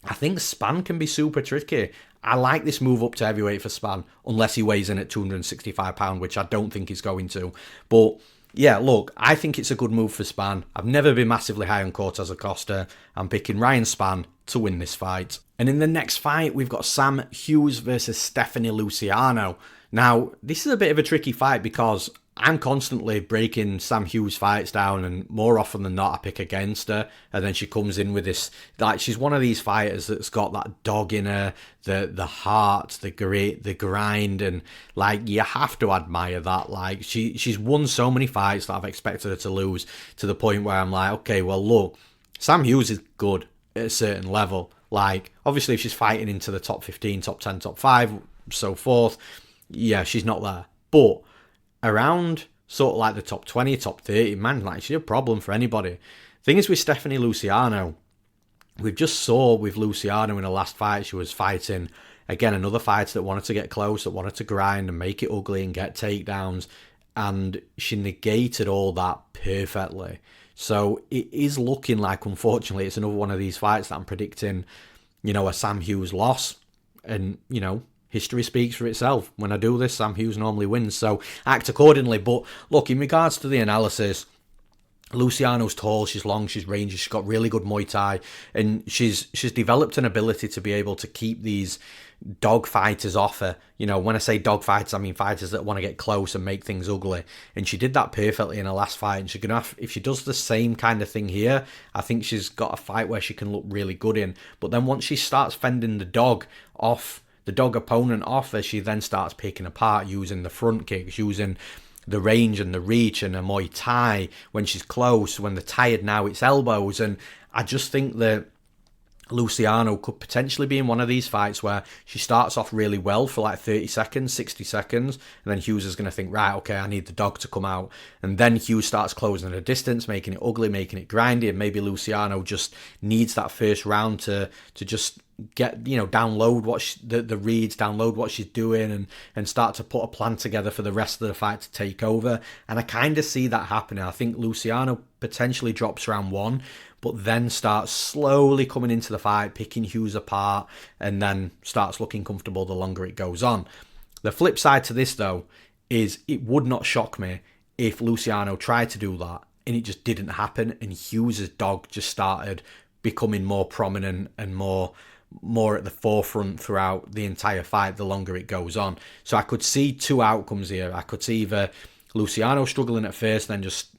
I think Spann can be super tricky. I like this move up to heavyweight for Spann, unless he weighs in at 265 pounds, which I don't think he's going to. But yeah, look, I think it's a good move for Spann. I've never been massively high on Cortes-Acosta. I'm picking Ryan Spann to win this fight. And in the next fight, we've got Sam Hughes versus Stephanie Luciano. Now, this is a bit of a tricky fight because I'm constantly breaking Sam Hughes fights down, and more often than not I pick against her, and then she comes in with this, like, she's one of these fighters that's got that dog in her, the heart, the grit, the grind, and like, you have to admire that. Like, she's won so many fights that I've expected her to lose, to the point where I'm like, okay, well look, Sam Hughes is good at a certain level. Like, obviously if she's fighting into the top 15, top 10, top 5, so forth, yeah, she's not there. But around sort of like the top 20, top 30, man, like, she's a problem for anybody. Thing is with Stephanie Luciano, we've just saw with Luciano in the last fight, she was fighting, again, another fighter that wanted to get close, that wanted to grind and make it ugly and get takedowns, and she negated all that perfectly. So it is looking like, unfortunately, it's another one of these fights that I'm predicting, you know, a Sam Hughes loss. And, you know, history speaks for itself. When I do this, Sam Hughes normally wins, so act accordingly. But look, in regards to the analysis, Luciano's tall, she's long, she's rangy, she's got really good Muay Thai, and she's developed an ability to be able to keep these dog fighters off her. You know, when I say dog fighters, I mean fighters that want to get close and make things ugly. And she did that perfectly in her last fight. And she's gonna have, if she does the same kind of thing here, I think she's got a fight where she can look really good in. But then once she starts fending the dog opponent off her, she then starts picking apart, using the front kicks, using the range and the reach and a Muay Thai when she's close. When they're tired now, it's elbows. And I just think that Luciano could potentially be in one of these fights where she starts off really well for like 30 seconds, 60 seconds, and then Hughes is going to think, right, okay, I need the dog to come out. And then Hughes starts closing the distance, making it ugly, making it grindy, and maybe Luciano just needs that first round to just get, you know, download what the reads, download what she's doing, and start to put a plan together for the rest of the fight to take over. And I kind of see that happening. I think Luciano potentially drops round 1, but then starts slowly coming into the fight, picking Hughes apart, and then starts looking comfortable the longer it goes on. The flip side to this, though, is it would not shock me if Luciano tried to do that and it just didn't happen, and Hughes' dog just started becoming more prominent and more at the forefront throughout the entire fight the longer it goes on. So I could see two outcomes here. I could see either Luciano struggling at first, then just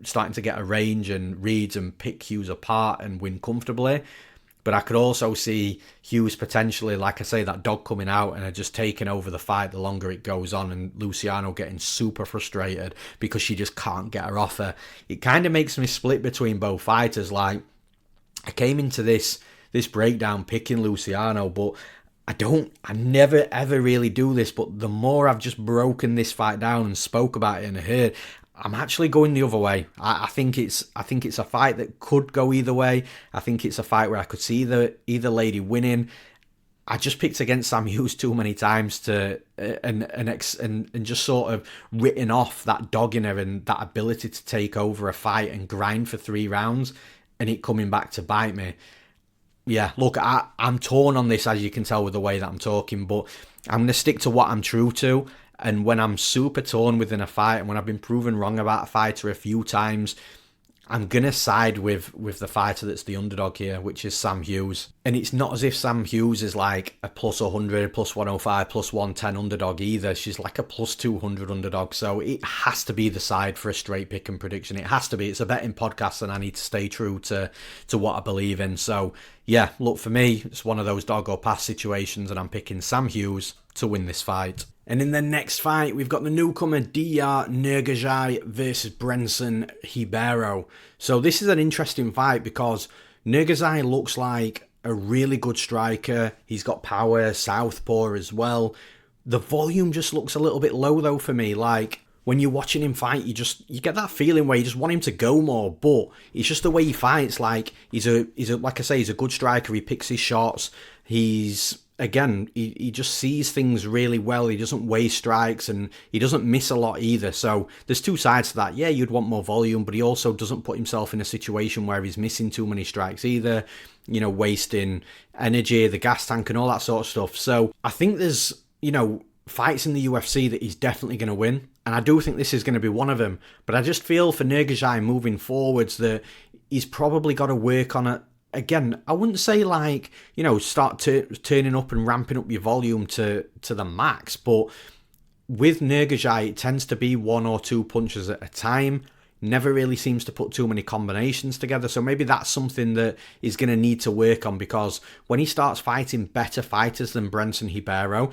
starting to get a range and reads and pick Hughes apart and win comfortably. But I could also see Hughes potentially, like I say, that dog coming out and just taking over the fight the longer it goes on, and Luciano getting super frustrated because she just can't get her off her. It kind of makes me split between both fighters. Like, I came into this breakdown picking Luciano, but I never ever really do this, but the more I've just broken this fight down and spoke about it and heard, I'm actually going the other way. I think it's a fight that could go either way. I think it's a fight where I could see either lady winning. I just picked against Sam Hughes too many times to and just sort of written off that dog in her and that ability to take over a fight and grind for 3 rounds, and it coming back to bite me. Yeah, look, I'm torn on this, as you can tell with the way that I'm talking, but I'm going to stick to what I'm true to. And when I'm super torn within a fight, and when I've been proven wrong about a fighter a few times, I'm going to side with the fighter that's the underdog here, which is Sam Hughes. And it's not as if Sam Hughes is like a plus 100, plus 105, plus 110 underdog either. She's like a plus 200 underdog. So it has to be the side for a straight pick and prediction. It has to be. It's a betting podcast and I need to stay true to what I believe in. So yeah, look, for me, it's one of those dog or pass situations, and I'm picking Sam Hughes to win this fight. And in the next fight, we've got the newcomer Diyar Nurgozhay versus Brendson Ribeiro. So this is an interesting fight because Nurgozhay looks like a really good striker. He's got power, southpaw as well. The volume just looks a little bit low though for me. Like, when you're watching him fight, you get that feeling where you just want him to go more, but it's just the way he fights. Like, he's a like I say, he's a good striker. He picks his shots. He's again, he just sees things really well. He doesn't waste strikes and he doesn't miss a lot either. So there's two sides to that. Yeah, you'd want more volume, but he also doesn't put himself in a situation where he's missing too many strikes either, wasting energy, the gas tank and all that sort of stuff. So I think there's, fights in the UFC that he's definitely going to win. And I do think this is going to be one of them. But I just feel for Nurgozhay moving forwards that he's probably got to work on it. Again, I wouldn't say start turning up and ramping up your volume to the max. But with Nurgozhay, it tends to be one or two punches at a time. Never really seems to put too many combinations together. So maybe that's something that he's going to need to work on, because when he starts fighting better fighters than Brendson Ribeiro,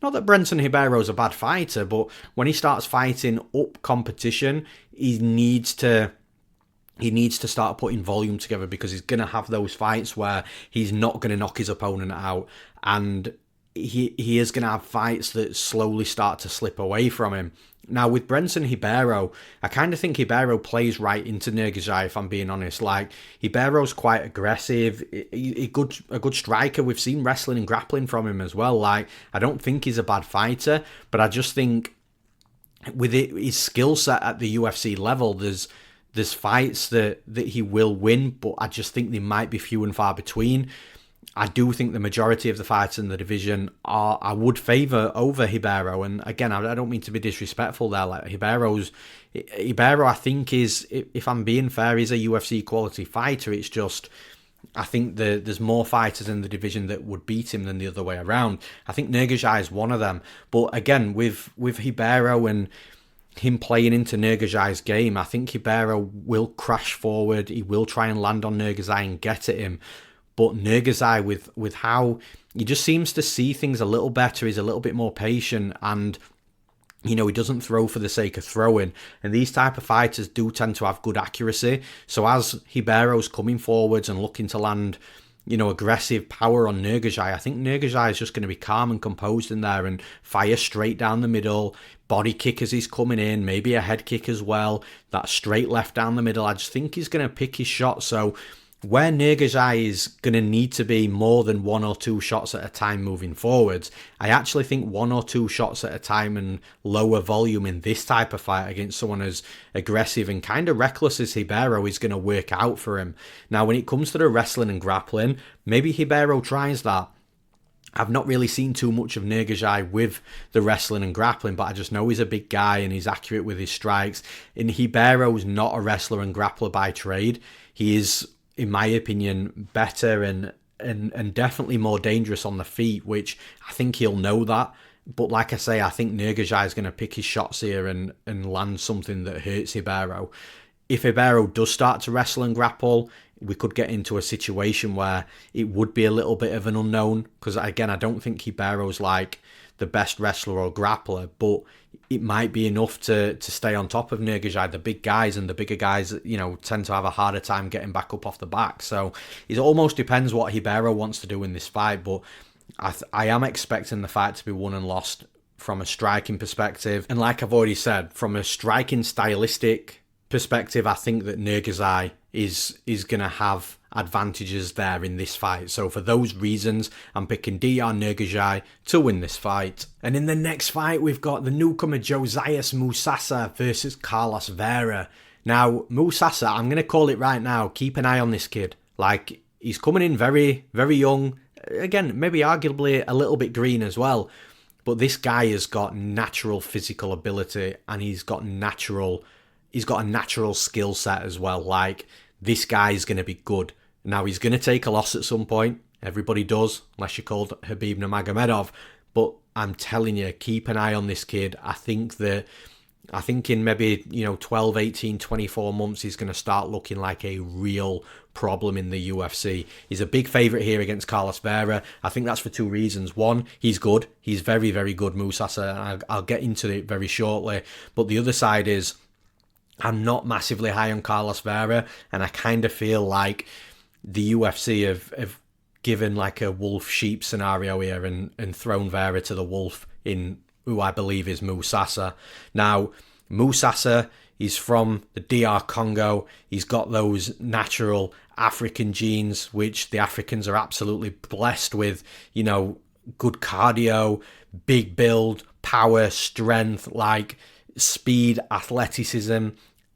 not that Brendson Ribeiro's a bad fighter, but when he starts fighting up competition, he needs to start putting volume together, because he's going to have those fights where he's not going to knock his opponent out, and he is going to have fights that slowly start to slip away from him. Now, with Brendson Ribeiro, I kind of think Ribeiro plays right into Nurgozhay, if I'm being honest. Like, Ribeiro's quite aggressive, a good striker. We've seen wrestling and grappling from him as well. Like, I don't think he's a bad fighter, but I just think with his skill set at the UFC level, there's fights that he will win, but I just think they might be few and far between. I do think the majority of the fights in the division I would favour over Ribeiro. And again, I don't mean to be disrespectful there. Like, Ribeiro, I think is, if I'm being fair, he's a UFC quality fighter. It's just, I think there's more fighters in the division that would beat him than the other way around. I think Nurgozhay is one of them. But again, with Ribeiro and him playing into Nurgozhay's game, I think Ribeiro will crash forward. He will try and land on Nurgozhay and get at him. But Nurgozhay, with how he just seems to see things a little better, he's a little bit more patient, and he doesn't throw for the sake of throwing. And these type of fighters do tend to have good accuracy. So as Ribeiro's coming forwards and looking to land, aggressive power on Nurgozhay, I think Nurgozhay is just going to be calm and composed in there and fire straight down the middle, body kick as he's coming in, maybe a head kick as well, that straight left down the middle. I just think he's going to pick his shot. So where Nurgozhay is going to need to be more than one or two shots at a time moving forwards, I actually think one or two shots at a time and lower volume in this type of fight against someone as aggressive and kind of reckless as Ribeiro is going to work out for him. Now, when it comes to the wrestling and grappling, maybe Ribeiro tries that. I've not really seen too much of Nurgozhay with the wrestling and grappling, but I just know he's a big guy and he's accurate with his strikes. And Ribeiro's not a wrestler and grappler by trade. He is, in my opinion, better and definitely more dangerous on the feet, which I think he'll know that. But like I say, I think Nurgozhay is going to pick his shots here and land something that hurts Ribeiro. If Ribeiro does start to wrestle and grapple, we could get into a situation where it would be a little bit of an unknown, because again, I don't think Ribeiro's like the best wrestler or grappler, but it might be enough to stay on top of Nurgozhay. The big guys and the bigger guys, tend to have a harder time getting back up off the back. So it almost depends what Ribeiro wants to do in this fight, but I am expecting the fight to be won and lost from a striking perspective. And like I've already said, from a striking stylistic perspective, I think that Nurgozhay is going to have advantages there in this fight. So for those reasons, I'm picking Diyar Nurgozhay to win this fight. And in the next fight, we've got the newcomer Josias Musasa versus Carlos Vera. Now, Musasa, I'm going to call it right now, keep an eye on this kid. Like, he's coming in very, very young. Again, maybe arguably a little bit green as well. But this guy has got natural physical ability, and he's got a natural skill set as well. Like, this guy is going to be good. Now, he's going to take a loss at some point. Everybody does, unless you're called Khabib Nurmagomedov. But I'm telling you, keep an eye on this kid. I think in maybe, 12, 18, 24 months, he's going to start looking like a real problem in the UFC. He's a big favourite here against Carlos Vera. I think that's for two reasons. One, he's good. He's very, very good, Musasa. I'll get into it very shortly. But the other side is, I'm not massively high on Carlos Vera, and I kind of feel like the UFC have given like a wolf-sheep scenario here and thrown Vera to the wolf in who I believe is Musasa. Now, Musasa is from the Diyar Congo. He's got those natural African genes, which the Africans are absolutely blessed with, good cardio, big build, power, strength, like speed, athleticism.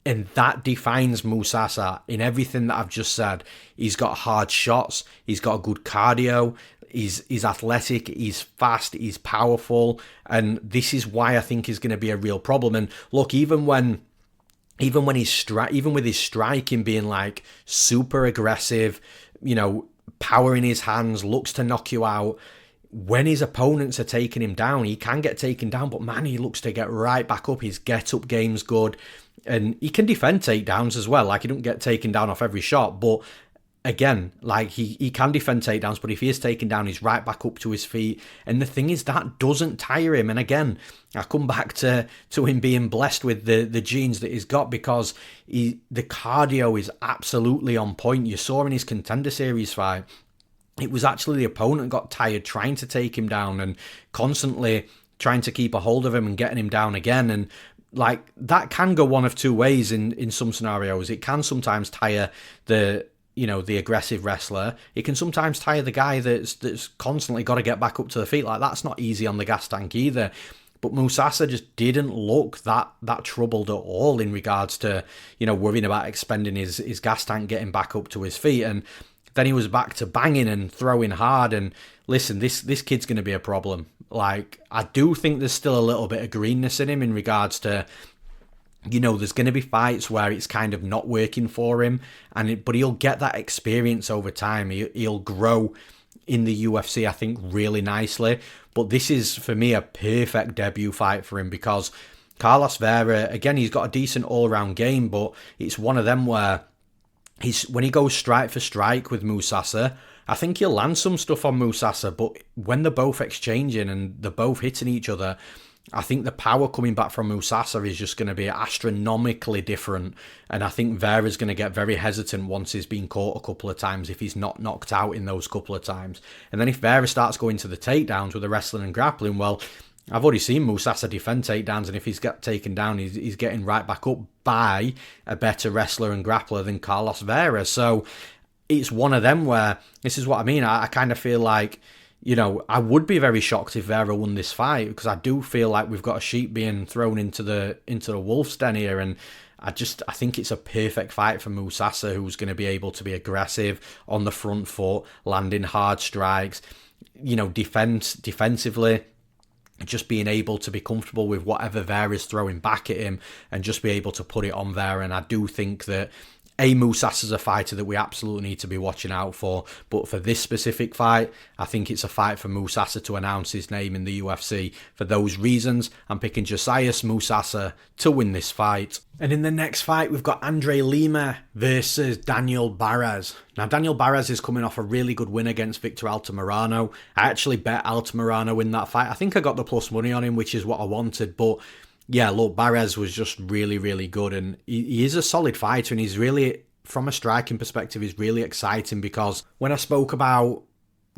And that defines Musasa in everything that I've just said. He's got hard shots. He's got a good cardio. He's athletic. He's fast. He's powerful. And this is why I think he's going to be a real problem. And look, even with his striking being like super aggressive, power in his hands, looks to knock you out. When his opponents are taking him down, he can get taken down, but man, he looks to get right back up. His get-up game's good, and he can defend takedowns as well. Like, he don't get taken down off every shot, but again, like, he can defend takedowns, but if he is taken down, he's right back up to his feet. And the thing is, that doesn't tire him. And again, I come back to him being blessed with the genes that he's got, because the cardio is absolutely on point. You saw in his Contender Series fight, it was actually the opponent got tired trying to take him down and constantly trying to keep a hold of him and getting him down again. And like, that can go one of two ways in some scenarios. It can sometimes tire the aggressive wrestler. It can sometimes tire the guy that's constantly got to get back up to the feet. Like, that's not easy on the gas tank either. But Musasa just didn't look that troubled at all in regards to, worrying about expending his gas tank, getting back up to his feet. And then he was back to banging and throwing hard. And listen, this kid's going to be a problem. Like, I do think there's still a little bit of greenness in him in regards to, there's going to be fights where it's kind of not working for him, but he'll get that experience over time. He'll grow in the UFC, I think, really nicely. But this is, for me, a perfect debut fight for him, because Carlos Vera, again, he's got a decent all-round game, but it's one of them where when he goes strike for strike with Musasa, I think he'll land some stuff on Musasa, but when they're both exchanging and they're both hitting each other, I think the power coming back from Musasa is just going to be astronomically different. And I think Vera's going to get very hesitant once he's been caught a couple of times, if he's not knocked out in those couple of times. And then if Vera starts going to the takedowns with the wrestling and grappling, well, I've already seen Musasa defend takedowns, and if he's got taken down, he's getting right back up by a better wrestler and grappler than Carlos Vera. So it's one of them where, this is what I mean, I kind of feel like, I would be very shocked if Vera won this fight, because I do feel like we've got a sheep being thrown into the wolf's den here, and I think it's a perfect fight for Musasa, who's going to be able to be aggressive on the front foot, landing hard strikes, defensively, just being able to be comfortable with whatever Vera's throwing back at him and just be able to put it on Vera. And I do think that Musasa's a fighter that we absolutely need to be watching out for. But for this specific fight, I think it's a fight for Musasa to announce his name in the UFC. For those reasons, I'm picking Josias Musasa to win this fight. And in the next fight, we've got Andre Lima versus Daniel Barez. Now, Daniel Barez is coming off a really good win against Victor Altamirano. I actually bet Altamirano in that fight. I think I got the plus money on him, which is what I wanted. But yeah, look, Barez was just really, really good. And he is a solid fighter. And he's really, from a striking perspective, he's really exciting, because when I spoke about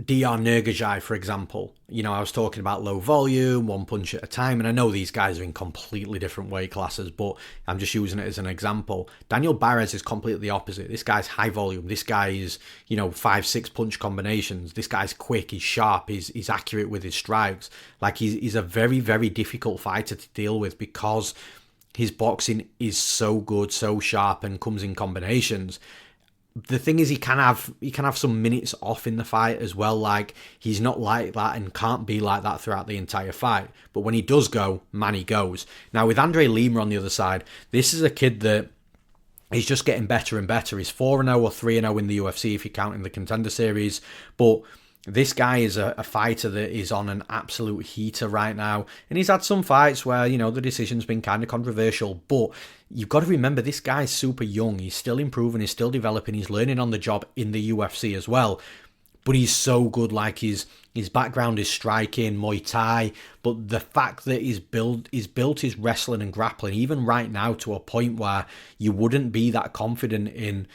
Diyar Nurgozhay, for example, I was talking about low volume, one punch at a time, and I know these guys are in completely different weight classes, but I'm just using it as an example. Daniel Barez is completely the opposite. This guy's high volume. This guy is, 5-6 punch combinations. This guy's quick, he's sharp, he's accurate with his strikes. Like, he's a very, very difficult fighter to deal with, because his boxing is so good, so sharp, and comes in combinations. The thing is, he can have some minutes off in the fight as well. Like, he's not like that and can't be like that throughout the entire fight. But when he does go, man, he goes. Now, with Andre Lima on the other side, this is a kid that is just getting better and better. He's 4-0 or 3-0 in the UFC if you count in the Contender Series. But this guy is a fighter that is on an absolute heater right now. And he's had some fights where, the decision's been kind of controversial. But you've got to remember, this guy's super young. He's still improving. He's still developing. He's learning on the job in the UFC as well. But he's so good. Like, his background is striking, Muay Thai. But the fact that he's built his wrestling and grappling, even right now, to a point where you wouldn't be that confident in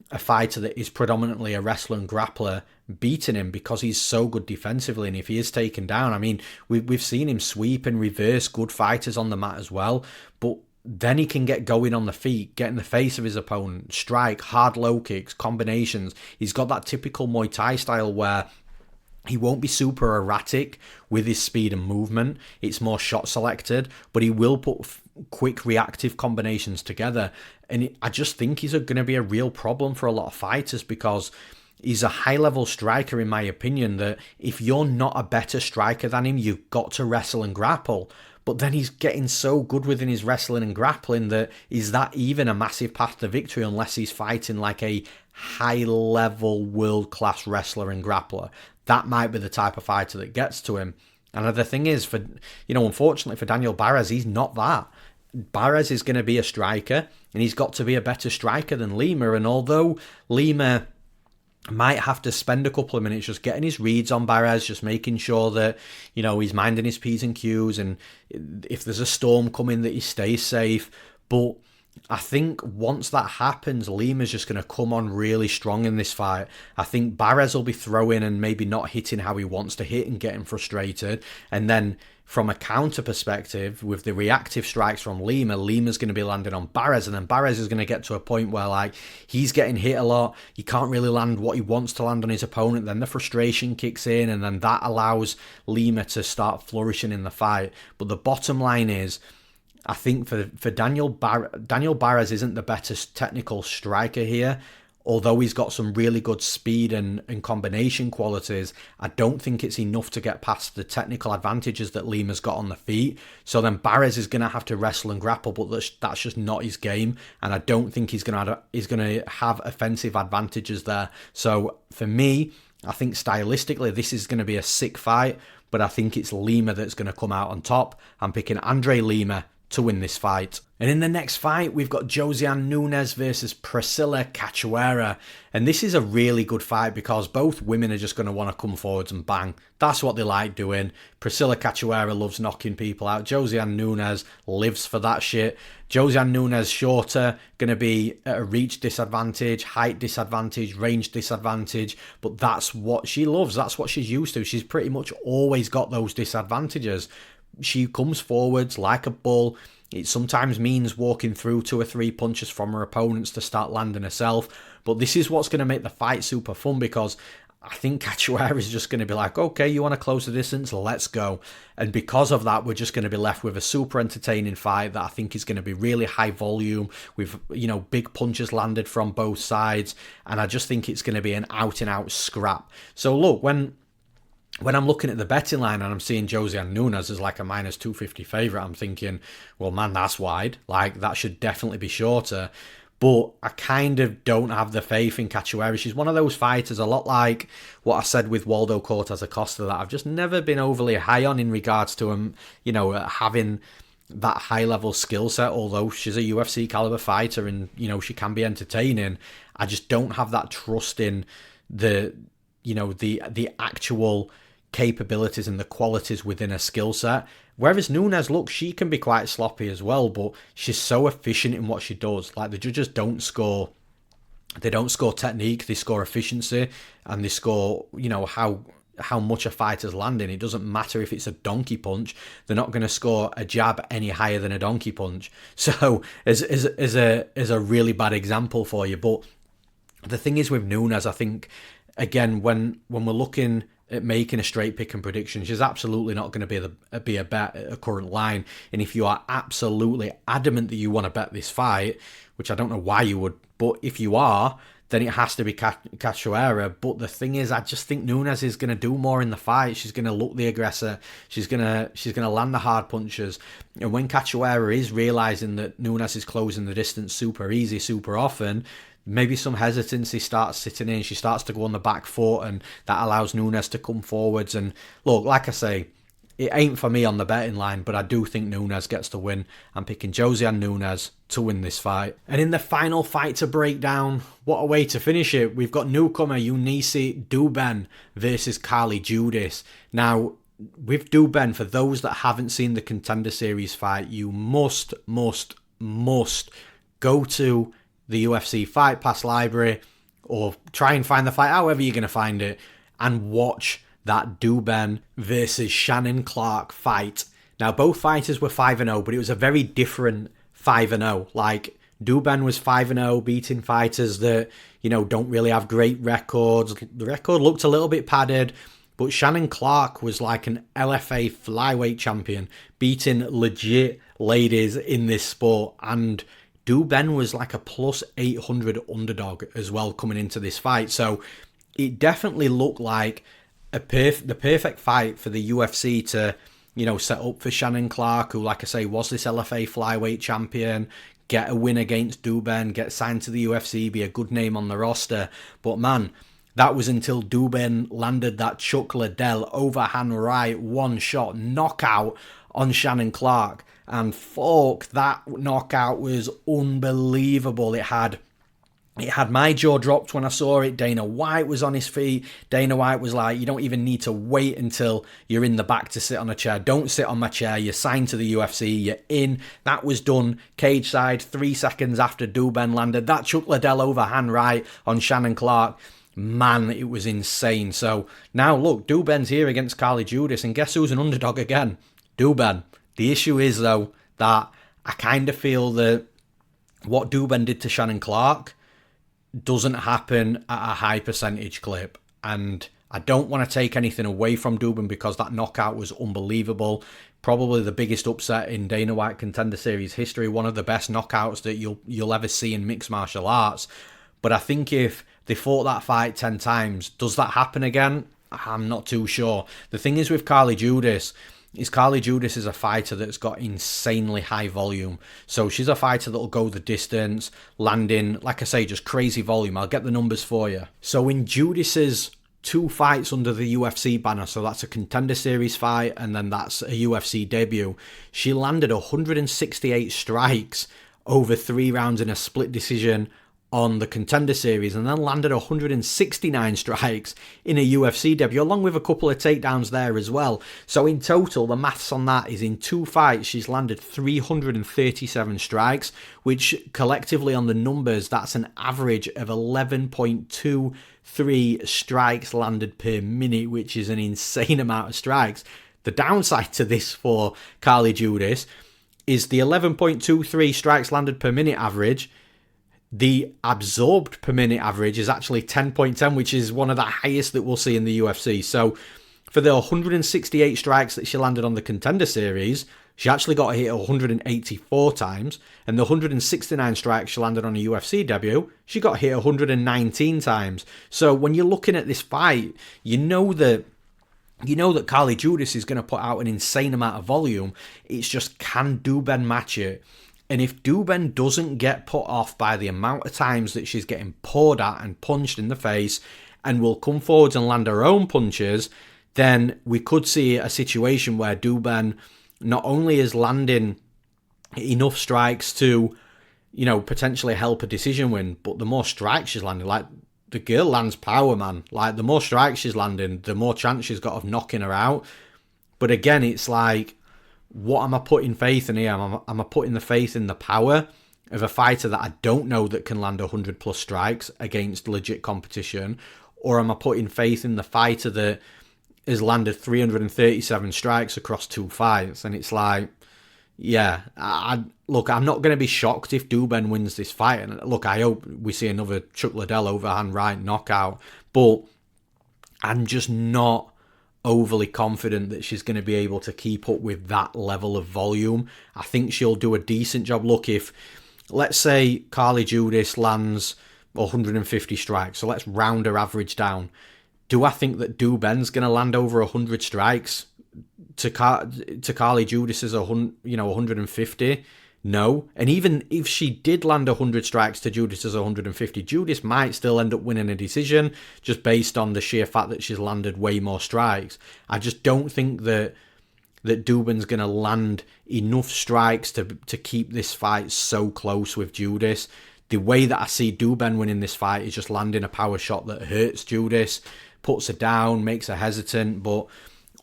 a fighter that is predominantly a wrestler and grappler beating him, because he's so good defensively. And if he is taken down, I mean, we've seen him sweep and reverse good fighters on the mat as well. But then he can get going on the feet, get in the face of his opponent, strike, hard low kicks, combinations. He's got that typical Muay Thai style where He won't be super erratic with his speed and movement. It's more shot selected, but he will put quick reactive combinations together. And I just think he's going to be a real problem for a lot of fighters because he's a high-level striker, in my opinion, that if you're not a better striker than him, you've got to wrestle and grapple. But then he's getting so good within his wrestling and grappling that is that even a massive path to victory unless he's fighting like a high-level world-class wrestler and grappler. That might be the type of fighter that gets to him. And the thing is, unfortunately for Daniel Barez, he's not that. Barez is going to be a striker, and he's got to be a better striker than Lima. And although Lima might have to spend a couple of minutes just getting his reads on Barez, just making sure that, he's minding his P's and Q's, and if there's a storm coming that he stays safe. But I think once that happens, Lima's just going to come on really strong in this fight. I think Barez will be throwing and maybe not hitting how he wants to hit and getting frustrated. And then from a counter perspective, with the reactive strikes from Lima's going to be landing on Barez. And then Barez is going to get to a point where he's getting hit a lot. He can't really land what he wants to land on his opponent. Then the frustration kicks in, and then that allows Lima to start flourishing in the fight. But the bottom line is, I think for Daniel Barez isn't the better technical striker here. Although he's got some really good speed and combination qualities, I don't think it's enough to get past the technical advantages that Lima's got on the feet. So then Barez is going to have to wrestle and grapple, but that's just not his game. And I don't think he's going to have offensive advantages there. So for me, I think stylistically this is going to be a sick fight, but I think it's Lima that's going to come out on top. I'm picking Andre Lima to win this fight. And in the next fight, we've got Josiane Nunes versus Priscilla Cachoeira. And this is a really good fight because both women are just going to want to come forwards and bang. That's what they like doing. Priscilla Cachoeira loves knocking people out. Josiane Nunes lives for that shit. Josiane Nunes shorter, going to be at a reach disadvantage, height disadvantage, range disadvantage. But that's what she loves. That's what she's used to. She's pretty much always got those disadvantages. She comes forwards like a bull. It sometimes means walking through 2 or 3 punches from her opponents to start landing herself. But this is what's going to make the fight super fun because I think Cachoeira is just going to be like, okay, you want to close the distance? Let's go. And because of that, we're just going to be left with a super entertaining fight that I think is going to be really high volume with, big punches landed from both sides. And I just think it's going to be an out-and-out scrap. So look, when I'm looking at the betting line and I'm seeing Josiane Nunes as like a minus 250 favourite, I'm thinking, well, man, that's wide. That should definitely be shorter. But I kind of don't have the faith in Cachoeira. She's one of those fighters, a lot like what I said with Waldo Cortes-Acosta, that I've just never been overly high on in regards to him, having that high-level skill set. Although she's a UFC caliber fighter and, she can be entertaining, I just don't have that trust in the actual capabilities and the qualities within a skill set. Whereas Nunes, look, she can be quite sloppy as well, but she's so efficient in what she does. The judges don't score technique, they score efficiency, and they score, how much a fighter's landing. It doesn't matter if it's a donkey punch, they're not going to score a jab any higher than a donkey punch. So as a really bad example for you. But the thing is with Nunes, I think, again, when we're looking at making a straight pick and prediction, she's absolutely not going to be a bet at a current line. And if you are absolutely adamant that you want to bet this fight, which I don't know why you would, but if you are, then it has to be Cachoeira. But the thing is, I just think Nunes is going to do more in the fight. She's going to look the aggressor. She's going to land the hard punches. And when Cachoeira is realizing that Nunes is closing the distance super easy, super often, maybe some hesitancy starts sitting in. She starts to go on the back foot, and that allows Nunes to come forwards. And look, like I say, it ain't for me on the betting line, but I do think Nunes gets to win. I'm picking Josiane Nunes to win this fight. And in the final fight to break down, what a way to finish it. We've got newcomer Eunice Doman versus Carly Judas. Now, with Doman, for those that haven't seen the Contender Series fight, you must go to the UFC Fight Pass library, or try and find the fight however you're going to find it, and watch that Doman versus Shannon Clark fight. Now, both fighters were 5-0, but it was a very different 5-0. Doman was 5-0, beating fighters that, don't really have great records. The record looked a little bit padded, But Shannon Clark was like an LFA flyweight champion, beating legit ladies in this sport. And Doman was like a plus 800 underdog as well coming into this fight. So it definitely looked like the perfect fight for the UFC to, set up for Shannon Clark, who, like I say, was this LFA flyweight champion, get a win against Doman, get signed to the UFC, be a good name on the roster. But man, that was until Doman landed that Chuck Liddell overhand right one-shot knockout on Shannon Clark. And fuck, that knockout was unbelievable. It had my jaw dropped when I saw it. Dana White was on his feet. Dana White was like, you don't even need to wait until you're in the back to sit on a chair. Don't sit on my chair. You're signed to the UFC. You're in. That was done cage side 3 seconds after Doman landed that Chuck Liddell overhand right on Shannon Clark. Man, it was insane. So now look, Doman's here against Carly Judas, and guess who's an underdog again? Doman. The issue is, though, that I kind of feel that what Doman did to Shannon Clark doesn't happen at a high percentage clip. And I don't want to take anything away from Doman because that knockout was unbelievable. Probably the biggest upset in Dana White Contender Series history. One of the best knockouts that you'll ever see in mixed martial arts. But I think if they fought that fight 10 times, does that happen again? I'm not too sure. The thing is with Carly Judas is a fighter that's got insanely high volume. So she's a fighter that'll go the distance, landing, like I say, just crazy volume. I'll get the numbers for you. So in Judas's 2 fights under the UFC banner, so that's a Contender Series fight and then that's a UFC debut, she landed 168 strikes over 3 rounds in a split decision on the Contender Series, and then landed 169 strikes in a UFC debut, along with a couple of takedowns there as well. So in total, the maths on that is in 2 fights, she's landed 337 strikes, which collectively on the numbers, that's an average of 11.23 strikes landed per minute, which is an insane amount of strikes. The downside to this for Carly Judas is the 11.23 strikes landed per minute average. The absorbed per minute average is actually 10.10, which is one of the highest that we'll see in the UFC. So for the 168 strikes that she landed on the Contender Series, she actually got hit 184 times. And the 169 strikes she landed on a UFC debut, she got hit 119 times. So when you're looking at this fight, you know that Carly Judas is going to put out an insane amount of volume. It's just, can Doman match it? And if Doman doesn't get put off by the amount of times that she's getting poured at and punched in the face and will come forwards and land her own punches, then we could see a situation where Doman not only is landing enough strikes to, potentially help a decision win, but the more strikes she's landing, like, the girl lands power, man. Like, the more strikes she's landing, the more chance she's got of knocking her out. But again, it's like, what am I putting faith in here? Am I putting the faith in the power of a fighter that I don't know that can land 100 plus strikes against legit competition? Or am I putting faith in the fighter that has landed 337 strikes across 2 fights? And it's like, yeah, look, I'm not going to be shocked if Doman wins this fight. And look, I hope we see another Chuck Liddell overhand right knockout. But I'm just not overly confident that she's going to be able to keep up with that level of volume. I think she'll do a decent job. Look, if, let's say, Carly Judas lands 150 strikes, so let's round her average down. Do I think that Doman's going to land over 100 strikes to Carly Judas's 150? No. And even if she did land 100 strikes to Judas's 150, Judas might still end up winning a decision just based on the sheer fact that she's landed way more strikes. I just don't think that Doman's going to land enough strikes to keep this fight so close with Judas. The way that I see Doman winning this fight is just landing a power shot that hurts Judas, puts her down, makes her hesitant, but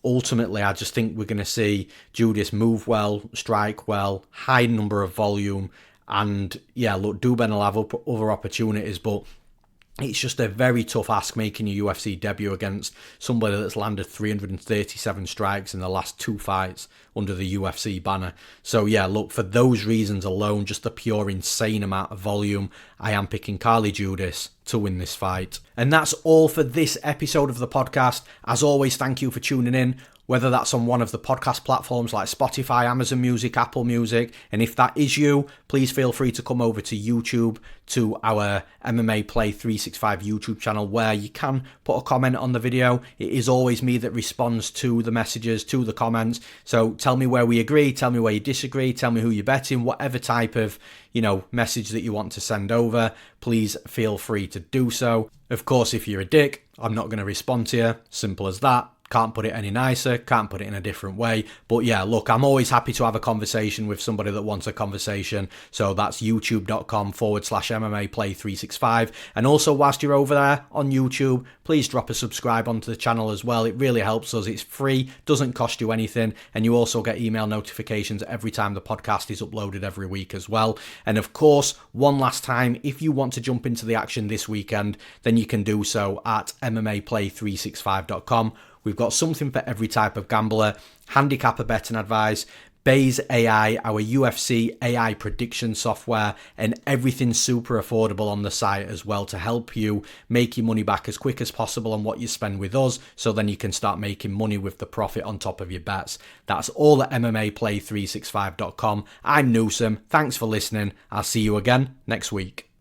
ultimately, I just think we're going to see Judas move well, strike well, high number of volume, and yeah, look, Doman will have other opportunities, but It's just a very tough ask making your UFC debut against somebody that's landed 337 strikes in the last 2 fights under the UFC banner. So yeah, look, for those reasons alone, just the pure insane amount of volume, I am picking Carly Judas to win this fight. And that's all for this episode of the podcast. As always, thank you for tuning in, whether that's on one of the podcast platforms like Spotify, Amazon Music, Apple Music. And if that is you, please feel free to come over to YouTube, to our MMA Play 365 YouTube channel, where you can put a comment on the video. It is always me that responds to the messages, to the comments. So tell me where we agree, tell me where you disagree, tell me who you're betting, whatever type of, message that you want to send over, please feel free to do so. Of course, if you're a dick, I'm not going to respond to you. Simple as that. Can't put it any nicer, can't put it in a different way. But yeah, look, I'm always happy to have a conversation with somebody that wants a conversation. So that's youtube.com/MMA Play 365. And also, whilst you're over there on YouTube, please drop a subscribe onto the channel as well. It really helps us. It's free, doesn't cost you anything. And you also get email notifications every time the podcast is uploaded every week as well. And of course, one last time, if you want to jump into the action this weekend, then you can do so at MMAplay365.com. We've got something for every type of gambler, handicapper betting advice, Baze AI, our UFC AI prediction software, and everything super affordable on the site as well to help you make your money back as quick as possible on what you spend with us, so then you can start making money with the profit on top of your bets. That's all at MMAplay365.com. I'm Newsome. Thanks for listening. I'll see you again next week.